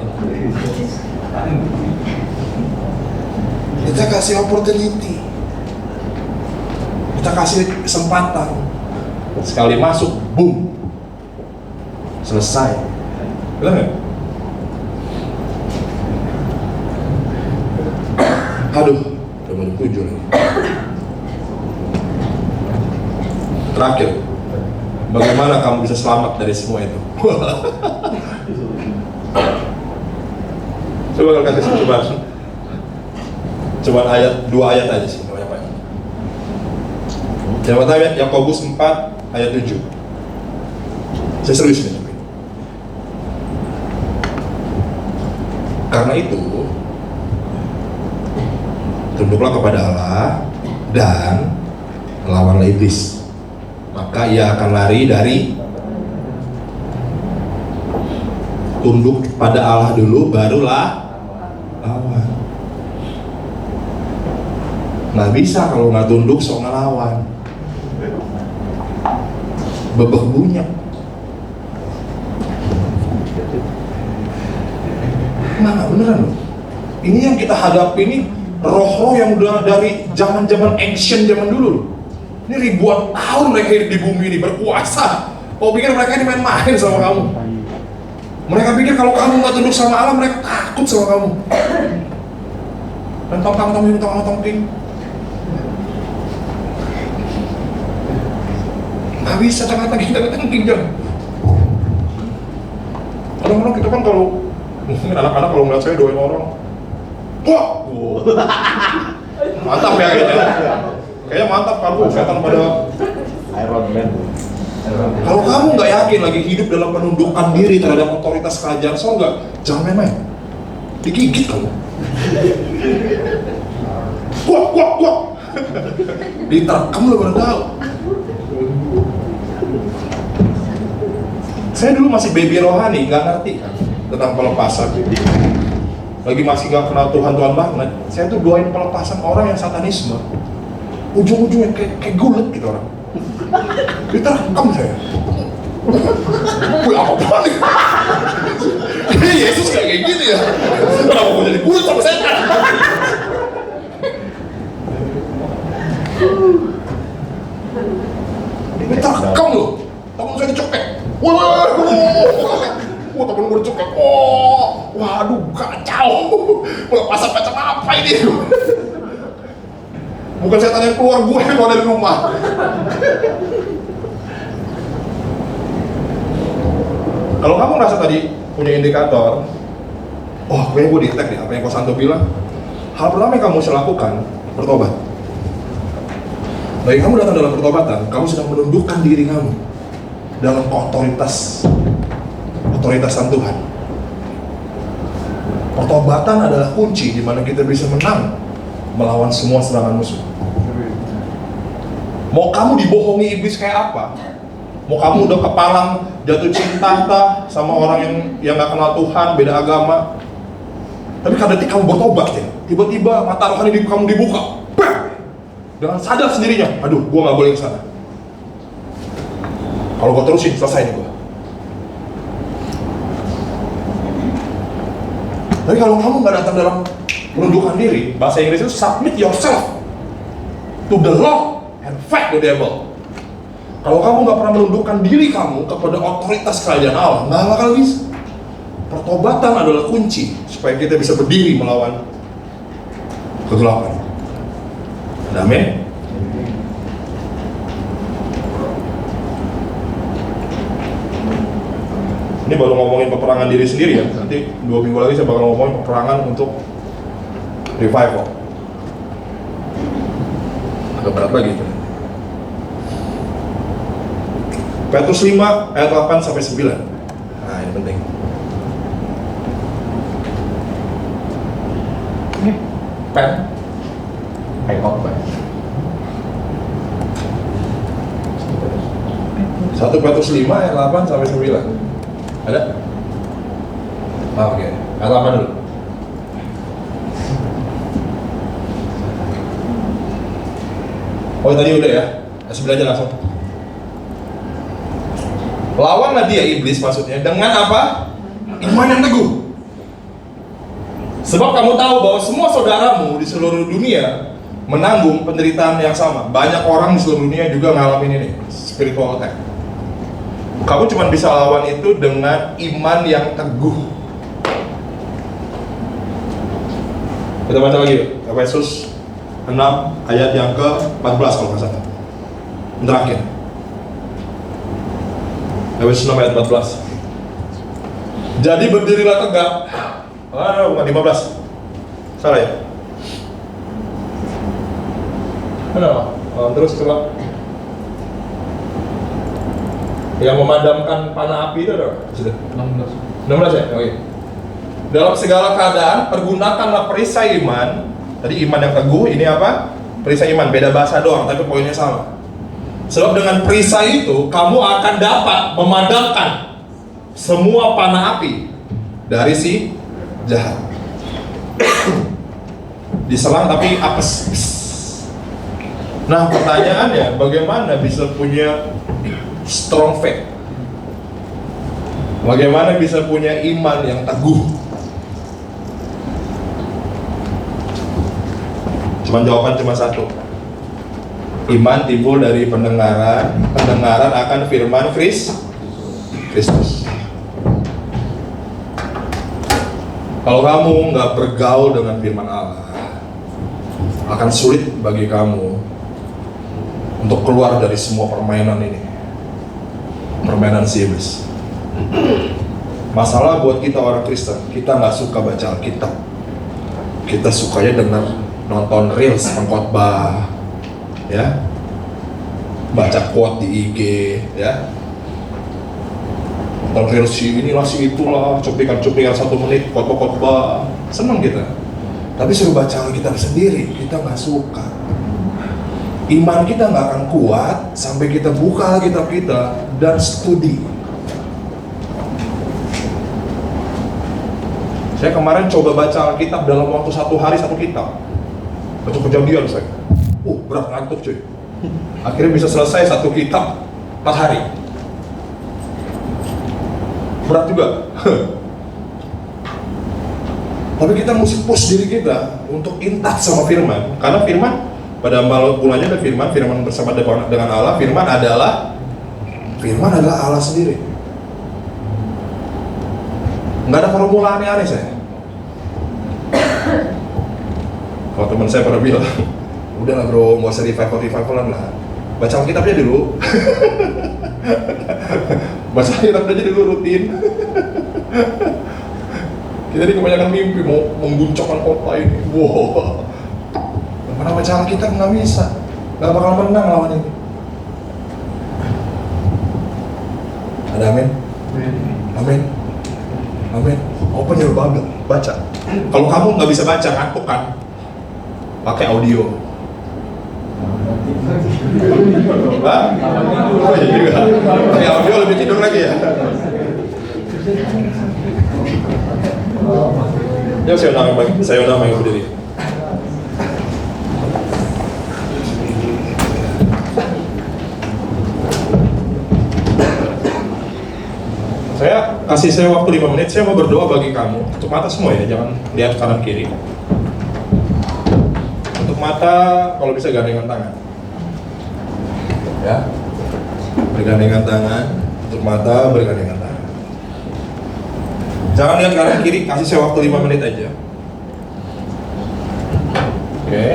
Kita kasih opportunity. Kita kasih kesempatan. Sekali masuk, boom, selesai. Betul nggak? Aduh, udah mau 7 lagi. Terakhir, bagaimana kamu bisa selamat dari semua itu? Coba kalau kasih coba ayat 2 ayat aja sih, nggak banyak. Yang pertama Yakobus 4 ayat 7. Saya serius nih. Karena itu, tunduklah kepada Allah dan lawanlah iblis, maka ia akan lari dari. Tunduk pada Allah dulu, barulah lawan. Nggak bisa kalau nggak tunduk sok ngelawan, bebek bunyak. Nah, beneran loh. Ini yang kita hadapi ini roh-roh yang udah dari zaman-zaman ancient zaman dulu loh. Ini ribuan tahun mereka hidup di bumi ini berkuasa. Kau pikir mereka ini main-main sama kamu? Mereka pikir kalau kamu nggak tunduk sama Allah, mereka takut sama kamu. Dan tong-tong-ting. Nggak bisa tengah-tengah jangan. Kadang-kadang kita kan kalau mungkin anak-anak kalau ngeliat saya doain orang, wah, mantap ya kayaknya. Kayaknya mantap kalau setan pada Iron Man. Kalau kamu nggak yakin lagi hidup dalam penundukan diri terhadap otoritas kerajaan sorga, jangan main-main. Digigit kamu. Wah. Diterkam lu baru tahu. Saya dulu masih baby rohani, nggak ngerti kan tentang pelepasan. Lagi masih nggak kenal Tuhan banget. Saya tuh doain pelepasan orang yang satanisme. Ujung-ujungnya kayak gulet gitu orang. Diterkam saya. Wih, apa nih? Ini Yesus kayak gini ya? Kenapa mau jadi gulet sama setan? Diterkam loh. Temen saya dicopet. Wah, temen gue dicopet. Waduh, kacau. Pelepasan macam apa ini? Bukan setan yang keluar, gue yang keluar dari rumah. Kalau kamu merasa tadi punya indikator, kayaknya gue detect nih apa yang Kosanto bilang. Hal pertama yang kamu harus lakukan, bertobat. Bagi kamu datang dalam pertobatan, kamu sedang menundukkan diri kamu dalam otoritasan Tuhan. Pertobatan adalah kunci di mana kita bisa menang melawan semua serangan musuh. Mau kamu dibohongi iblis kayak apa? Mau kamu udah kepalang jatuh cinta sama orang yang gak kenal Tuhan, beda agama, tapi kadang kamu bertobat ya, tiba-tiba mata rohani kamu dibuka, dengan sadar sendirinya, aduh, gua gak boleh kesana. Kalau gue terusin, selesai nih gue. Tapi kalau kamu nggak datang dalam menundukkan diri, bahasa Inggris itu submit yourself to the law and fight the devil. Kalau kamu nggak pernah menundukkan diri kamu kepada otoritas kerajaan Allah, nggak bakal bisa. Pertobatan adalah kunci supaya kita bisa berdiri melawan kegelapan. Amin. Ini baru ngomongin peperangan diri sendiri ya. Nanti 2 minggu lagi saya bakal ngomongin peperangan untuk revival. Agak berat lagi itu. Petrus 5 ayat 8 sampai 9. Nah, ini penting. Ini pen. iPod pen. 1 Petrus 5 ayat 8 sampai 9. Ada? Oke. Ayat 8 dulu. Oh tadi udah ya? Ayat 9 aja langsung. Lawanlah dia iblis maksudnya dengan apa? Iman yang teguh. Sebab kamu tahu bahwa semua saudaramu di seluruh dunia menanggung penderitaan yang sama. Banyak orang di seluruh dunia juga ngalamin ini, spiritual attack. Kamu cuma bisa lawan itu dengan iman yang teguh. Kita baca lagi yuk, Efesus 6 ayat yang ke-14 kalau nggak salah. Terakhir. Efesus 6 ayat 14. Jadi berdirilah tegak. Bukan 15. Salah ya? Kenapa? Terus coba. Yang memadamkan panah api itu adalah? Sudah. 16 ya? Oke. Dalam segala keadaan, pergunakanlah perisai iman. Tadi iman yang teguh, ini apa? Perisai iman, beda bahasa doang, tapi poinnya sama. Sebab dengan perisai itu, kamu akan dapat memadamkan semua panah api dari si jahat. Diselang tapi apes. Nah pertanyaannya, bagaimana bisa punya strong faith? Bagaimana bisa punya iman yang teguh? Jawaban cuma satu. Iman timbul dari pendengaran akan firman Kristus. Kalau kamu nggak bergaul dengan firman Allah, akan sulit bagi kamu untuk keluar dari semua permainan ini, permainan si iblis. Masalah buat kita orang Kristen, kita nggak suka baca Alkitab. Kita sukanya dengar, nonton reels pengkhotbah, ya, baca quote di IG, ya, nonton reels si inilah si itulah, cuplikan-cuplikan 1 menit khotbah, seneng kita. Tapi suruh baca Alkitab sendiri, kita nggak suka. Iman kita nggak akan kuat sampai kita buka Alkitab kita dan studi. Saya kemarin coba baca Alkitab dalam waktu 1 hari 1 kitab. Baca Kejadian saya. Berat ngantuk cuy. Akhirnya bisa selesai 1 kitab 4 hari. Berat juga. Tapi kita mesti push diri kita untuk intat sama firman. Karena firman pada bulannya ada firman bersama dengan Allah. Firman adalah Allah sendiri. Nggak ada formula aneh-aneh saya. Kalau teman saya pernah bilang, udahlah bro, nggak usah revival-revivalan lah, baca Alkitabnya dulu. Baca Alkitabnya aja dulu rutin. Kita ini kebanyakan mimpi mau mengguncangkan kota ini. Wow, mana baca Alkitab nggak bisa, nggak bakal menang lawan ini. Ada amin? Amin. Amin. Open your Bible, baca. Kalau kamu nggak bisa baca, ngantuk kan? Pakai audio. Hah? Oh iya juga. Pakai audio lebih tidur lagi ya. Ya saya undang yang berdiri. kasih saya waktu 5 menit, saya mau berdoa bagi kamu. Tutup mata semua ya, jangan lihat kanan kiri. Tutup mata, kalau bisa gandengan tangan. Ya, bergandengan tangan, tutup mata, bergandengan tangan. Jangan lihat kanan kiri, kasih saya waktu 5 menit aja. Oke,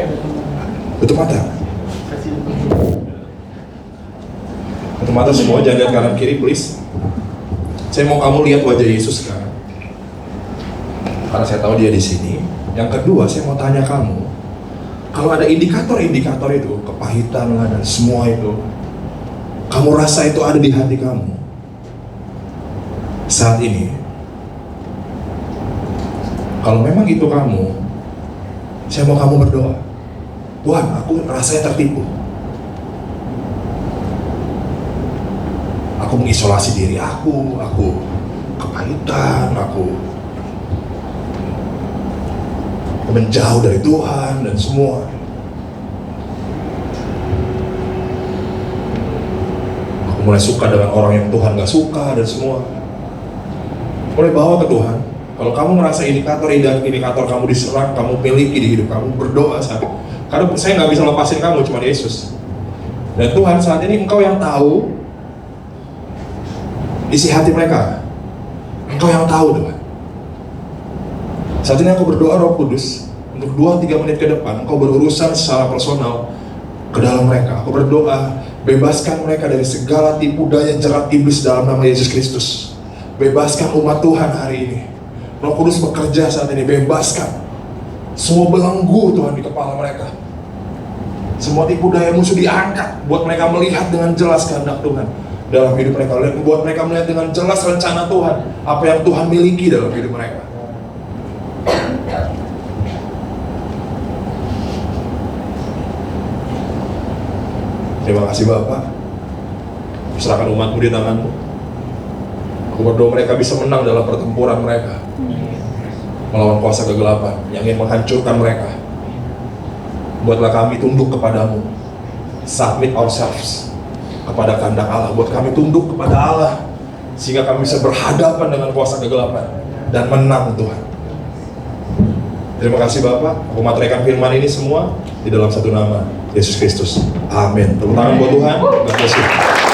tutup mata. Tutup mata semua, jangan lihat kanan kiri please. Saya mau kamu lihat wajah Yesus sekarang. Karena saya tahu dia di sini. Yang kedua, saya mau tanya kamu, kalau ada indikator-indikator itu, kepahitan lah dan semua itu, kamu rasa itu ada di hati kamu saat ini. Kalau memang itu kamu, saya mau kamu berdoa. Tuhan, aku rasanya tertipu. Aku mengisolasi diri aku kepahitan, aku menjauh dari Tuhan dan semua. Aku mulai suka dengan orang yang Tuhan gak suka dan semua. Mulai bawa ke Tuhan. Kalau kamu merasa indikator kamu diserang, kamu miliki di hidup kamu, berdoa saat. Karena saya nggak bisa lepasin kamu, cuma Yesus. Dan Tuhan, saat ini Engkau yang tahu isi hati mereka. Engkau yang tahu Tuhan. Saat ini aku berdoa Roh Kudus, untuk 2-3 menit ke depan Engkau berurusan secara personal ke dalam mereka. Aku berdoa, bebaskan mereka dari segala tipu daya jerat iblis dalam nama Yesus Kristus. Bebaskan umat Tuhan hari ini. Roh Kudus bekerja saat ini, bebaskan semua belenggu Tuhan di kepala mereka. Semua tipu daya musuh diangkat, buat mereka melihat dengan jelas kehendak Tuhan dalam hidup mereka, buat mereka melihat dengan jelas rencana Tuhan, apa yang Tuhan miliki dalam hidup mereka. Terima kasih Bapak. Serahkan umatmu di tanganmu. Aku berdoa mereka bisa menang dalam pertempuran mereka melawan kuasa kegelapan yang ingin menghancurkan mereka. Buatlah kami tunduk kepadamu, submit ourselves kepada kehendak Allah. Buat kami tunduk kepada Allah, sehingga kami bisa berhadapan dengan kuasa kegelapan dan menang Tuhan. Terima kasih Bapak. Aku materaikan firman ini semua di dalam satu nama, Yesus Kristus. Amin. Tepuk tangan buat Tuhan. God bless you.